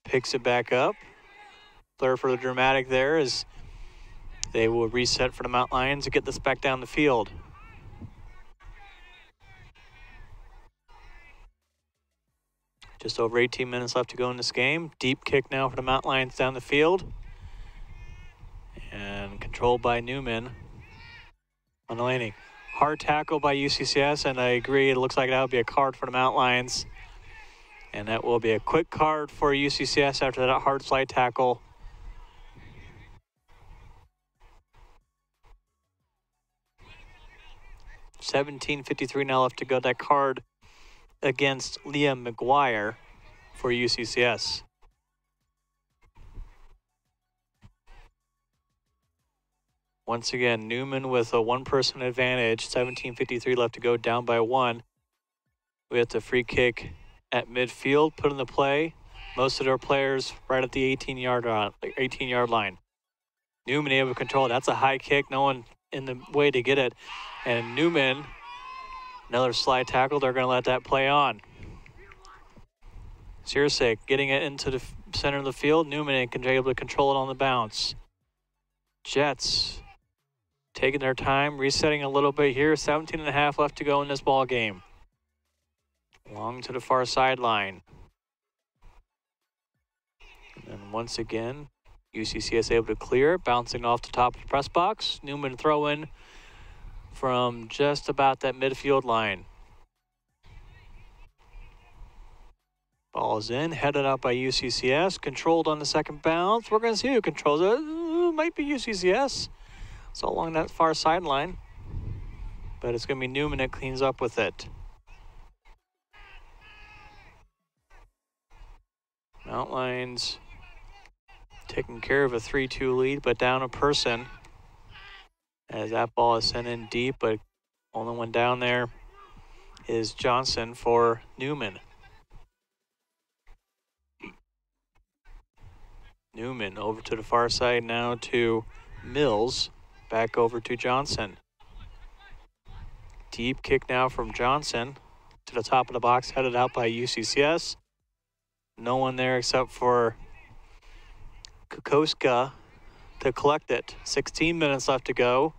[SPEAKER 1] picks it back up. Flare for the dramatic there as they will reset for the Mount Lions to get this back down the field. Just over 18 minutes left to go in this game. Deep kick now for the Mount Lions down the field. And controlled by Newman on the landing. Hard tackle by UCCS, and I agree, it looks like that would be a card for the Mount Lions. And that will be a quick card for UCCS after that hard slide tackle. $17:53 now left to go. That card against Liam McGuire for UCCS. Once again, Newman with a one-person advantage. 17:53 left to go, down by 1. We have the free kick at midfield, put in the play. Most of their players right at the 18-yard line. Newman able to control it. That's a high kick. No one in the way to get it. And Newman, another slide tackle. They're going to let that play on. Sirsak getting it into the center of the field. Newman able to control it on the bounce. Jets taking their time, resetting a little bit here. 17.5 left to go in this ball game. Long to the far sideline. And then once again, UCCS able to clear, bouncing off the top of the press box. Newman throw in from just about that midfield line. Ball is in, headed up by UCCS, controlled on the second bounce. We're going to see who controls it. Might be UCCS. It's all along that far sideline. But it's going to be Newman that cleans up with it. Mount Lions taking care of a 3-2 lead, but down a person as that ball is sent in deep, but only one down there is Johnson for Newman. Newman over to the far side now to Mills. Back over to Johnson. Deep kick now from Johnson to the top of the box, headed out by UCCS. No one there except for Kukoska to collect it. 16 minutes left to go.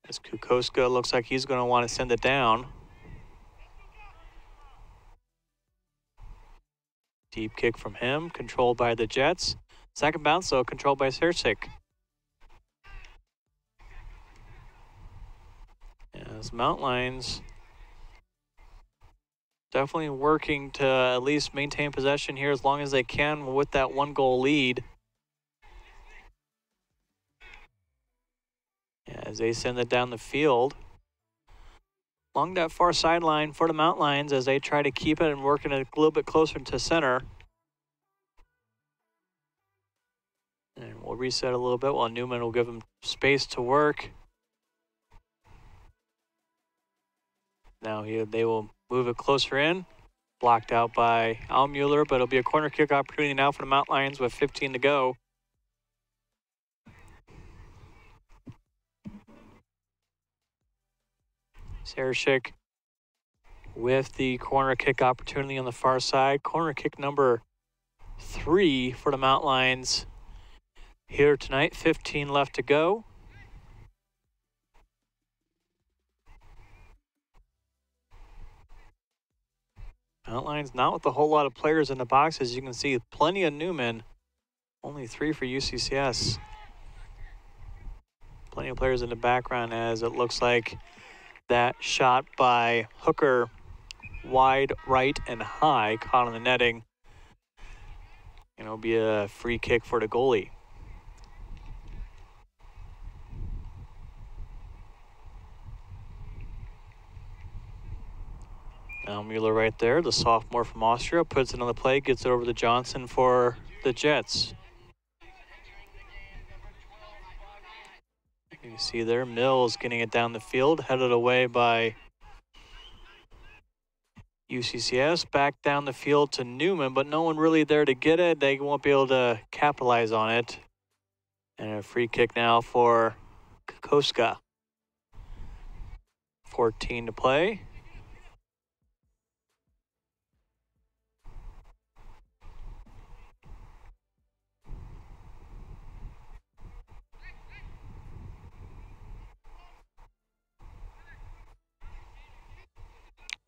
[SPEAKER 1] As Kukoska looks like he's going to want to send it down. Deep kick from him, controlled by the Jets. Second bounce, though, controlled by Sersik. As Mountain Lions definitely working to at least maintain possession here as long as they can with that 1-goal lead. As they send it down the field. Along that far sideline for the Mountain Lions as they try to keep it and working it a little bit closer to center. And we'll reset a little bit while Newman will give them space to work. Now here they will move it closer in. Blocked out by Almueller, but it'll be a corner kick opportunity now for the Mountain Lions with 15 to go. Sarashik with the corner kick opportunity on the far side. Corner kick number 3 for the Mountain Lions here tonight. 15 left to go. Mountain Lions not with a whole lot of players in the box. As you can see, plenty of Newman. Only 3 for UCCS. Plenty of players in the background as it looks like that shot by Hooker wide right and high caught on the netting. And it'll be a free kick for the goalie. Now Mueller right there, the sophomore from Austria, puts it on the play, gets it over to Johnson for the Jets. You see there, Mills getting it down the field, headed away by UCCS. Back down the field to Newman, but no one really there to get it. They won't be able to capitalize on it. And a free kick now for Kukoska. 14 to play.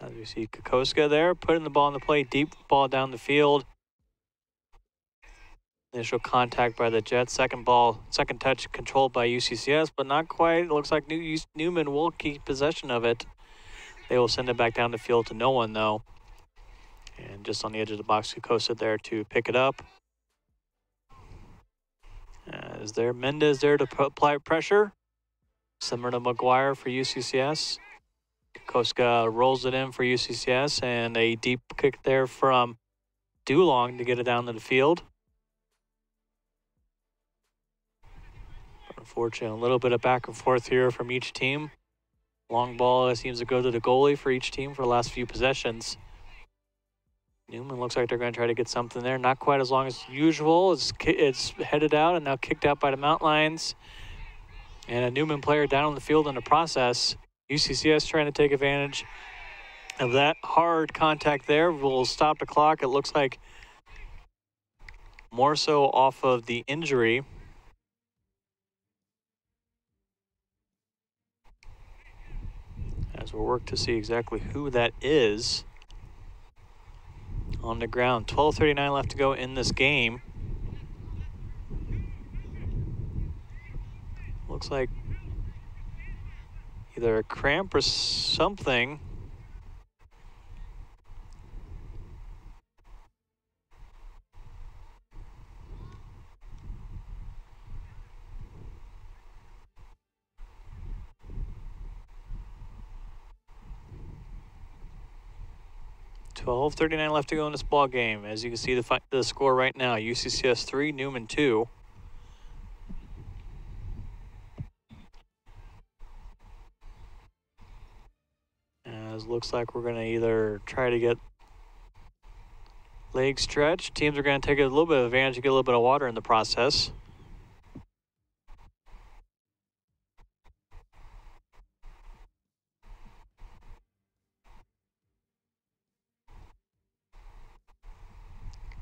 [SPEAKER 1] As you see Kukoska there, putting the ball in the play, deep ball down the field. Initial contact by the Jets. Second touch controlled by UCCS, but not quite. It looks like Newman will keep possession of it. They will send it back down the field to no one, though. And just on the edge of the box, Kukoska there to pick it up. Is there Mendez there to apply pressure? Similar to McGuire for UCCS. Kukoska rolls it in for UCCS, and a deep kick there from Dulong to get it down to the field. But unfortunately, a little bit of back and forth here from each team. Long ball seems to go to the goalie for each team for the last few possessions. Newman looks like they're going to try to get something there. Not quite as long as usual. It's headed out and now kicked out by the Mountain Lions. And a Newman player down on the field in the process. UCCS trying to take advantage of that hard contact there. We'll stop the clock. It looks like more so off of the injury. As we'll work to see exactly who that is on the ground. 12:39 left to go in this game. Looks like either a cramp or something. $12:39 left to go in this ball game. As you can see, the score right now: UCCS 3, Newman 2. As looks like we're going to either try to get leg stretch. Teams are going to take a little bit of advantage to get a little bit of water in the process.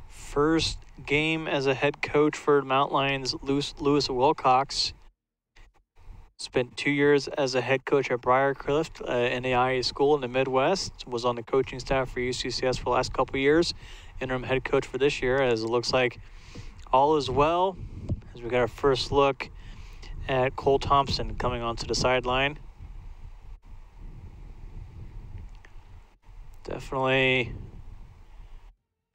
[SPEAKER 1] First game as a head coach for Mountain Lions, Lewis Wilcox. Spent 2 years as a head coach at Briarcliff NAIA school in the Midwest. Was on the coaching staff for UCCS for the last couple of years. Interim head coach for this year, as it looks like all is well. As we got our first look at Cole Thompson coming onto the sideline. Definitely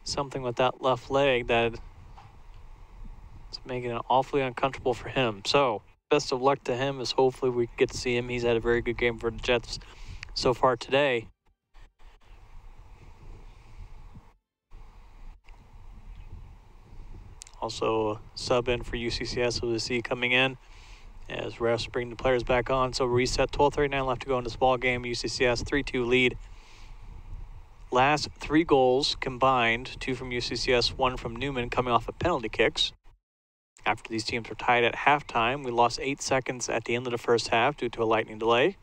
[SPEAKER 1] something with that left leg that is making it awfully uncomfortable for him. So best of luck to him, as hopefully we get to see him. He's had a very good game for the Jets so far today. Also sub in for UCCS with C coming in as refs bring the players back on. So reset, 12:39 left to go in this ball game. UCCS 3-2 lead. Last 3 goals combined, 2 from UCCS, 1 from Newman, coming off of penalty kicks. After these teams were tied at halftime, we lost 8 seconds at the end of the first half due to a lightning delay.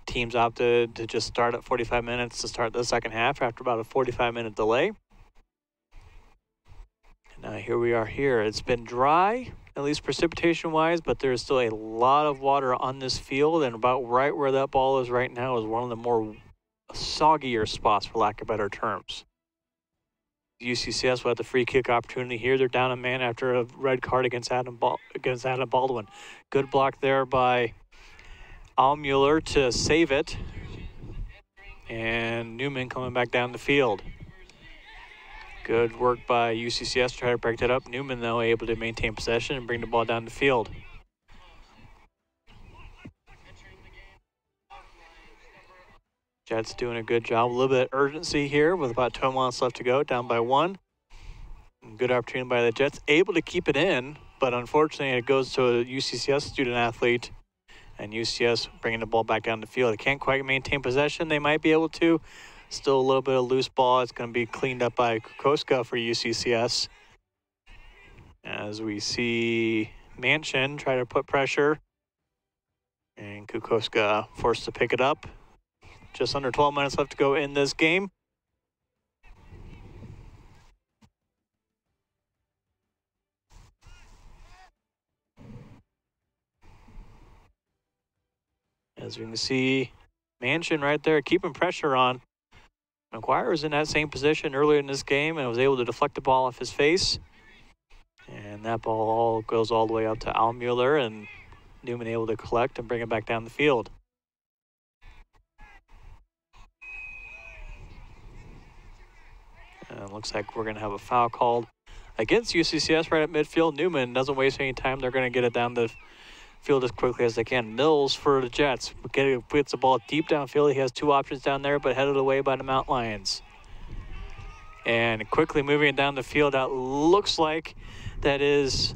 [SPEAKER 1] Teams opted to just start at 45 minutes to start the second half after about a 45-minute delay. And now here we are here. It's been dry, at least precipitation-wise, but there's still a lot of water on this field, and about right where that ball is right now is one of the more soggier spots, for lack of better terms. UCCS will have the free kick opportunity here. They're down a man after a red card against Adam Baldwin. Good block there by Almuller to save it. And Newman coming back down the field. Good work by UCCS to try to break that up. Newman, though, able to maintain possession and bring the ball down the field. Jets doing a good job. A little bit of urgency here with about 12 minutes left to go, down by 1. Good opportunity by the Jets. Able to keep it in, but unfortunately it goes to a UCCS student athlete, and UCS bringing the ball back down the field. They can't quite maintain possession. They might be able to. Still a little bit of loose ball. It's going to be cleaned up by Kukoska for UCCS. As we see Manchin try to put pressure, and Kukoska forced to pick it up. Just under 12 minutes left to go in this game. As we can see, Manchin right there keeping pressure on. McGuire was in that same position earlier in this game and was able to deflect the ball off his face. And that ball goes all the way up to Almuller, and Newman able to collect and bring it back down the field. And it looks like we're going to have a foul called against UCCS right at midfield. Newman doesn't waste any time. They're going to get it down the field as quickly as they can. Mills for the Jets. Gets the ball deep downfield. He has 2 options down there, but headed away by the Mountain Lions. And quickly moving it down the field, that looks like that is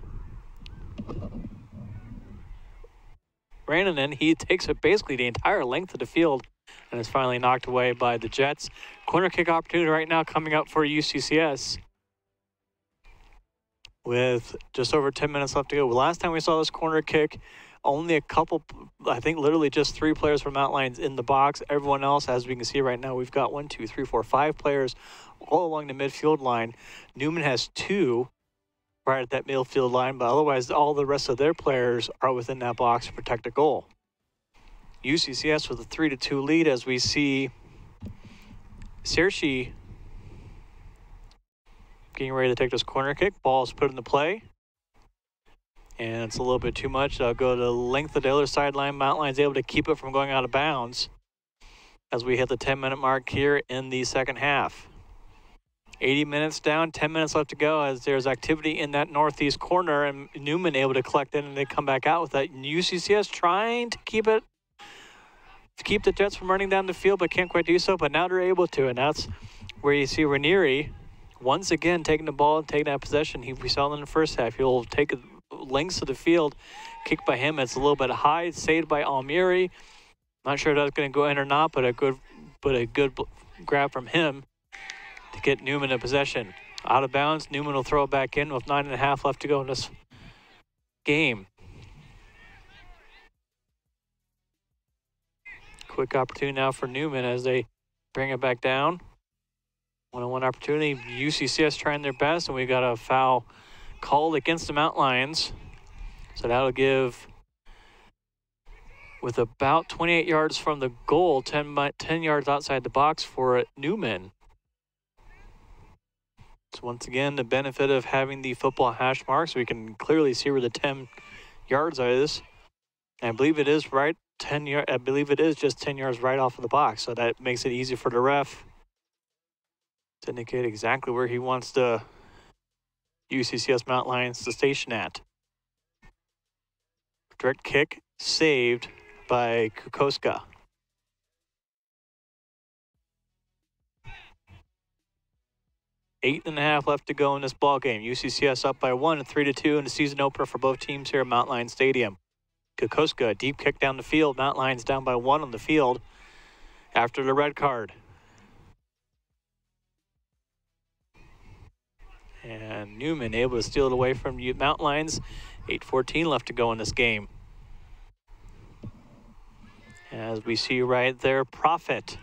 [SPEAKER 1] Rannanen. He takes it basically the entire length of the field and is finally knocked away by the Jets. Corner kick opportunity right now coming up for UCCS with just over 10 minutes left to go. Last time we saw this corner kick, only a couple, I think literally just 3 players from Mountain Lions in the box. Everyone else, as we can see right now, we've got 1, 2, 3, 4, 5 players all along the midfield line. Newman has 2 right at that midfield line, but otherwise all the rest of their players are within that box to protect a goal. UCCS with a 3-2 lead, as we see Searcy getting ready to take this corner kick. Ball is put into play, and it's a little bit too much. I'll go to the length of the other sideline. Mountain Lions able to keep it from going out of bounds as we hit the 10-minute mark here in the second half. 80 minutes down, 10 minutes left to go as there's activity in that northeast corner, and Newman able to collect it, and they come back out with that. UCCS trying to keep it, to keep the Jets from running down the field, but can't quite do so, but now they're able to, and that's where you see Ranieri once again taking the ball and taking that possession. We saw in the first half. He'll take lengths of the field, kick by him. It's a little bit high, saved by Almieri. Not sure if that's going to go in or not, but a good grab from him to get Newman in possession. Out of bounds, Newman will throw it back in with 9.5 left to go in this game. Quick opportunity now for Newman as they bring it back down. One-on-one opportunity. UCCS trying their best, and we got a foul called against the Mountain Lions. So that'll give, with about 28 yards from the goal, 10 yards outside the box for Newman. So once again, the benefit of having the football hash marks, we can clearly see where the 10 yards is. And I believe it is right 10 yards. I believe it is just 10 yards right off of the box. So that makes it easy for the ref to indicate exactly where he wants the UCCS Mountain Lions to station at. Direct kick saved by Kukoska. 8.5 left to go in this ball game. UCCS up by 1 and 3-2 in the season opener for both teams here at Mountain Lions Stadium. Kukoska, deep kick down the field. Mountain Lions down by 1 on the field after the red card. And Newman able to steal it away from Mountain Lions. 8:14 left to go in this game. As we see right there, Profit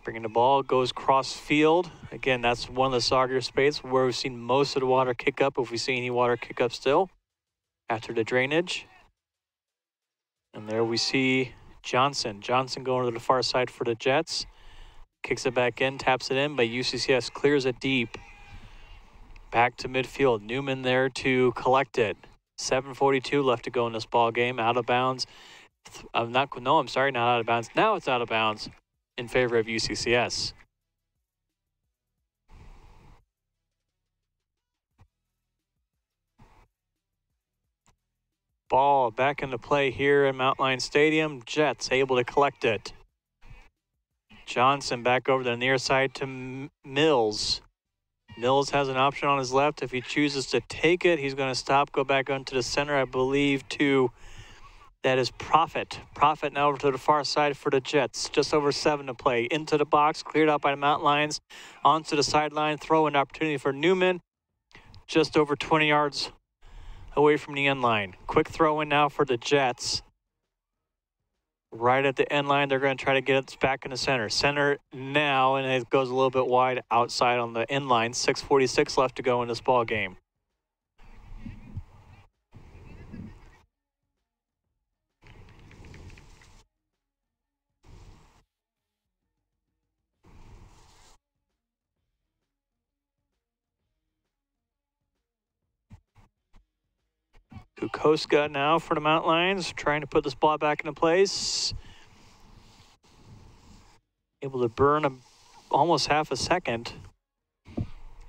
[SPEAKER 1] bringing the ball, goes cross field. Again, that's one of the soggier spaces where we've seen most of the water kick up, if we see any water kick up still, after the drainage. And there we see Johnson. Johnson going to the far side for the Jets. Kicks it back in, taps it in, but UCCS clears it deep. Back to midfield. Newman there to collect it. 7:42 left to go in this ball game. Out of bounds. Not out of bounds. Now it's out of bounds in favor of UCCS. Ball back into play here at Mountain Lions Stadium. Jets able to collect it. Johnson back over the near side to Mills. Mills has an option on his left. If he chooses to take it, he's going to stop, go back onto the center, I believe, to... That is Profit. Profit now over to the far side for the Jets. Just over 7 to play. Into the box, cleared out by the Mountain Lions. Onto the sideline, throw-in opportunity for Newman. Just over 20 yards away from the end line. Quick throw-in now for the Jets. Right at the end line, they're going to try to get it back in the center. Center now, and it goes a little bit wide outside on the end line. 6:46 left to go in this ball game. Kukoska now for the Mountain Lions, trying to put this ball back into place. Able to burn almost half a second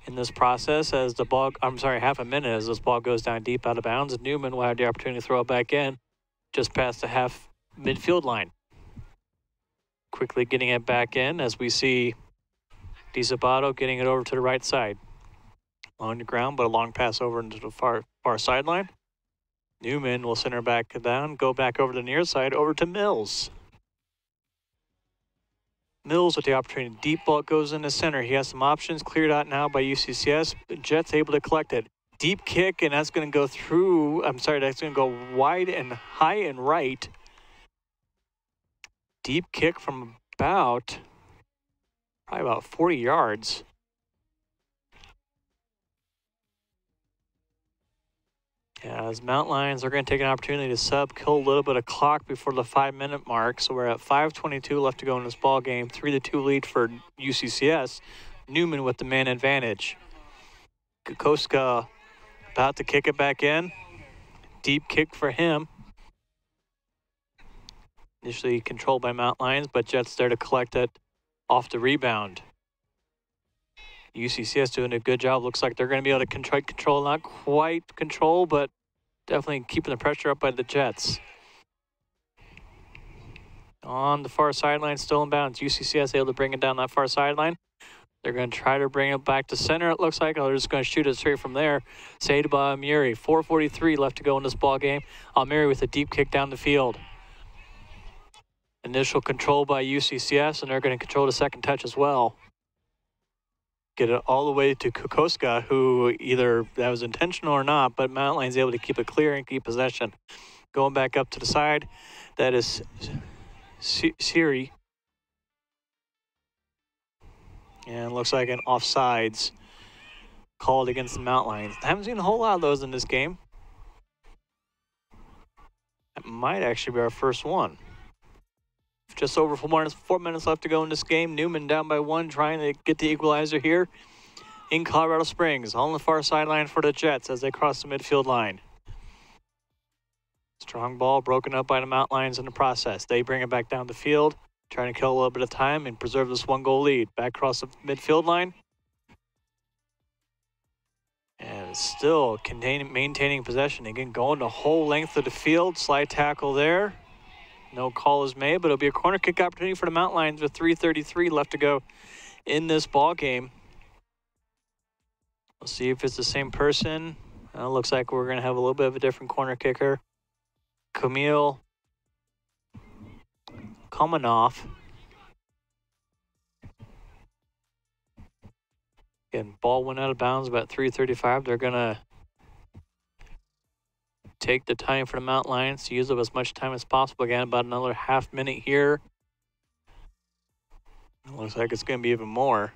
[SPEAKER 1] in this process as the ball, half a minute as this ball goes down deep out of bounds. And Newman will have the opportunity to throw it back in just past the half midfield line. Quickly getting it back in as we see DiZabato getting it over to the right side. On the ground, but a long pass over into the far sideline. Newman will center back down, go back over the near side, over to Mills. Mills with the opportunity. Deep ball goes in the center. He has some options, cleared out now by UCCS. Jets able to collect it. Deep kick, and that's going to go through, that's going to go wide and high and right. Deep kick from probably about 40 yards. As Mountain Lions are going to take an opportunity to kill a little bit of clock before the 5-minute mark. So we're at 5:22 left to go in this ball game. 3-2 lead for UCCS. Newman with the man advantage. Kukoska about to kick it back in. Deep kick for him. Initially controlled by Mountain Lions, but Jets there to collect it off the rebound. UCCS doing a good job. Looks like they're going to be able to control, not quite control, but definitely keeping the pressure up by the Jets. On the far sideline, still in bounds. UCCS able to bring it down that far sideline. They're going to try to bring it back to center, it looks like. They're just going to shoot it straight from there. Saved by Almiri. 4:43 left to go in this ball game. Almiri with a deep kick down the field. Initial control by UCCS, and they're going to control the second touch as well. get it all the way to Kukoska, who either that was intentional or not, but Mountain Lions able to keep it clear and keep possession. Going back up to the side, that is Siri. And looks like an offsides called against the Mountain Lions. I haven't seen a whole lot of those in this game. That might actually be our first one. Just over 4 minutes left to go in this game. Newman down by 1, trying to get the equalizer here in Colorado Springs. On the far sideline for the Jets as they cross the midfield line. Strong ball broken up by the Mountain Lions in the process. They bring it back down the field, trying to kill a little bit of time and preserve this 1-goal lead. Back across the midfield line. And still maintaining possession. Again, going the whole length of the field. Slide tackle there. No call is made, but it'll be a corner kick opportunity for the Mountain Lions with 3:33 left to go in this ball game. We'll see if it's the same person. Looks like we're going to have a little bit of a different corner kicker. Camille Komanoff. Again, ball went out of bounds about 3:35. They're going to take the time for the Mountain Lions to use up as much time as possible. Again, about another half minute here. It looks like it's going to be even more.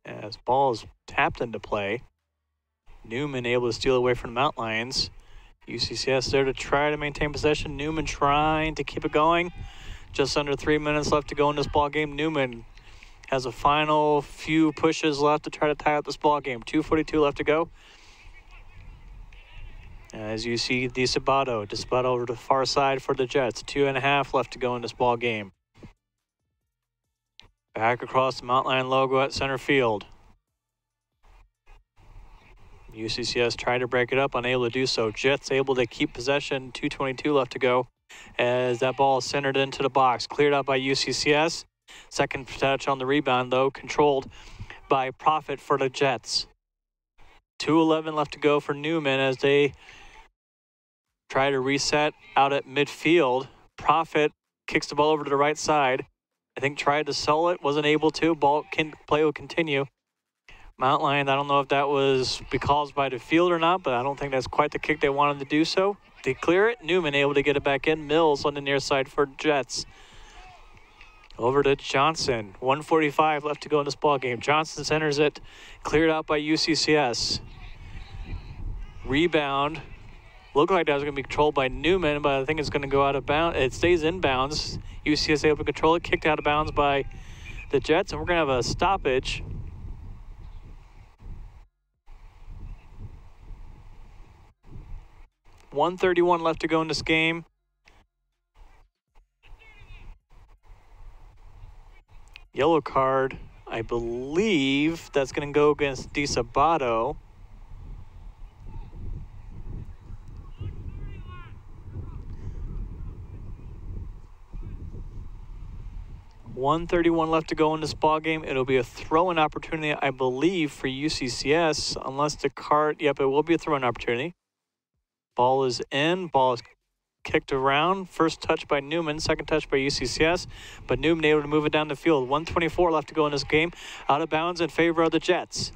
[SPEAKER 1] As ball is tapped into play. Newman able to steal away from the Mountain Lions. UCCS there to try to maintain possession. Newman trying to keep it going. Just under 3 minutes left to go in this ball game. Newman has a final few pushes left to try to tie up this ball game. 2:42 left to go. As you see, DeSabato over to the far side for the Jets. 2.5 left to go in this ball game. Back across the Mountain Lion logo at center field. UCCS tried to break it up, unable to do so. Jets able to keep possession. 2:22 left to go as that ball is centered into the box. Cleared out by UCCS. Second touch on the rebound, though, controlled by Profit for the Jets. 2:11 left to go for Newman as they try to reset out at midfield. Profit kicks the ball over to the right side. I think tried to sell it, wasn't able to. Play will continue. Mountain Lion, I don't know if that was because by the field or not, but I don't think that's quite the kick they wanted to do so. They clear it. Newman able to get it back in. Mills on the near side for Jets. Over to Johnson. 1:45 left to go in this ball game. Johnson centers it. Cleared out by UCCS. Rebound. Looked like that was going to be controlled by Newman, but I think it's going to go out of bounds. It stays in bounds. UCCS able to control it. Kicked out of bounds by the Jets, and we're going to have a stoppage. .131 left to go in this game. Yellow card, I believe that's going to go against DeSabato. .131 left to go in this ball game. It'll be a throw-in opportunity, I believe, for UCCS, unless the card. Yep, it will be a throw-in opportunity. Ball is in. Ball is kicked around. First touch by Newman, second touch by UCCS, but Newman able to move it down the field. 1:24 left to go in this game. Out of bounds in favor of the Jets.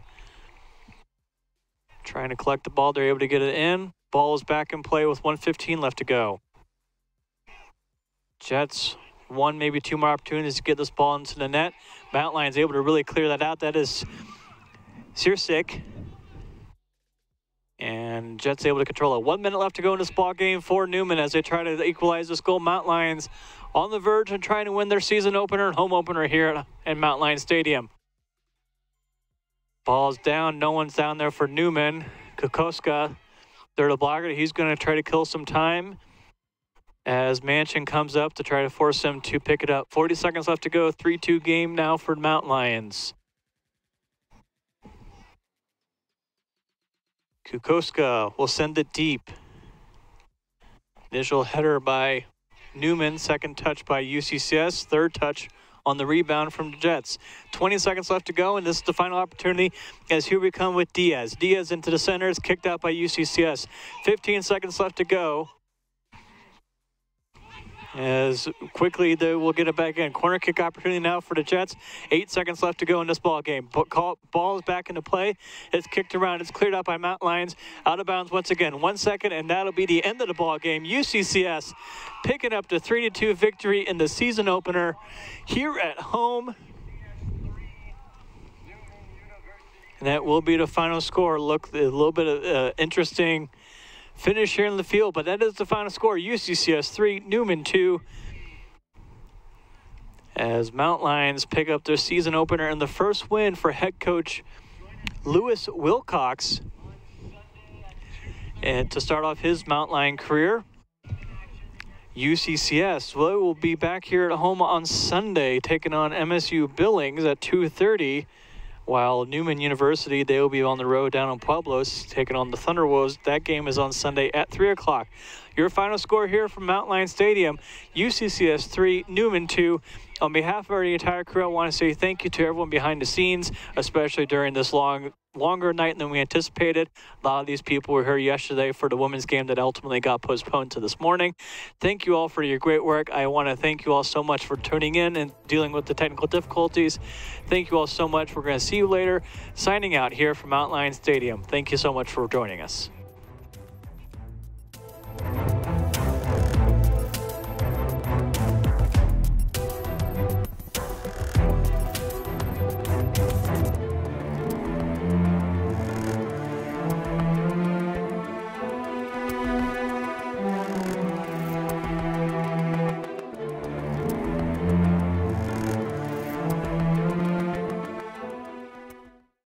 [SPEAKER 1] Trying to collect the ball. They're able to get it in. Ball is back in play with 1:15 left to go. Jets, one, maybe two more opportunities to get this ball into the net. Mountain Lions able to really clear that out. That is Sirsic. And Jets able to control it. 1 minute left to go in this ball game for Newman as they try to equalize this goal. Mountain Lions on the verge of trying to win their season opener and home opener here at Mountain Lion Stadium. Ball's down. No one's down there for Newman. Kukoska, they're the blocker. He's going to try to kill some time as Manchin comes up to try to force him to pick it up. 40 seconds left to go. 3-2 game now for Mountain Lions. Kukoska will send it deep. Initial header by Newman, second touch by UCCS, third touch on the rebound from the Jets. 20 seconds left to go, and this is the final opportunity as here we come with Diaz. Diaz into the center, is kicked out by UCCS. 15 seconds left to go. As quickly they will get it back in. Corner kick opportunity now for the Jets. 8 seconds left to go in this ball game. Ball is back into play. It's kicked around. It's cleared out by Mountain Lions. Out of bounds once again. 1 second, and that'll be the end of the ball game. UCCS picking up the 3-2 victory in the season opener here at home. And that will be the final score. Look, a little bit of interesting finish here in the field, but that is the final score. UCCS 3, Newman 2. As Mountain Lions pick up their season opener and the first win for head coach Lewis Wilcox, and to start off his Mountain Lion career. UCCS will be back here at home on Sunday, taking on MSU Billings at 2:30. While Newman University, they will be on the road down in Pueblos, taking on the Thunderwolves. That game is on Sunday at 3 o'clock. Your final score here from Mountain Lion Stadium, UCCS 3, Newman 2. On behalf of our entire crew, I want to say thank you to everyone behind the scenes, especially during this longer night than we anticipated. A lot of these people were here yesterday for the women's game that ultimately got postponed to this morning. Thank you all for your great work. I want to thank you all so much for tuning in and dealing with the technical difficulties. Thank you all so much. We're going to see you later. Signing out here from Mountain Lion Stadium. Thank you so much for joining us.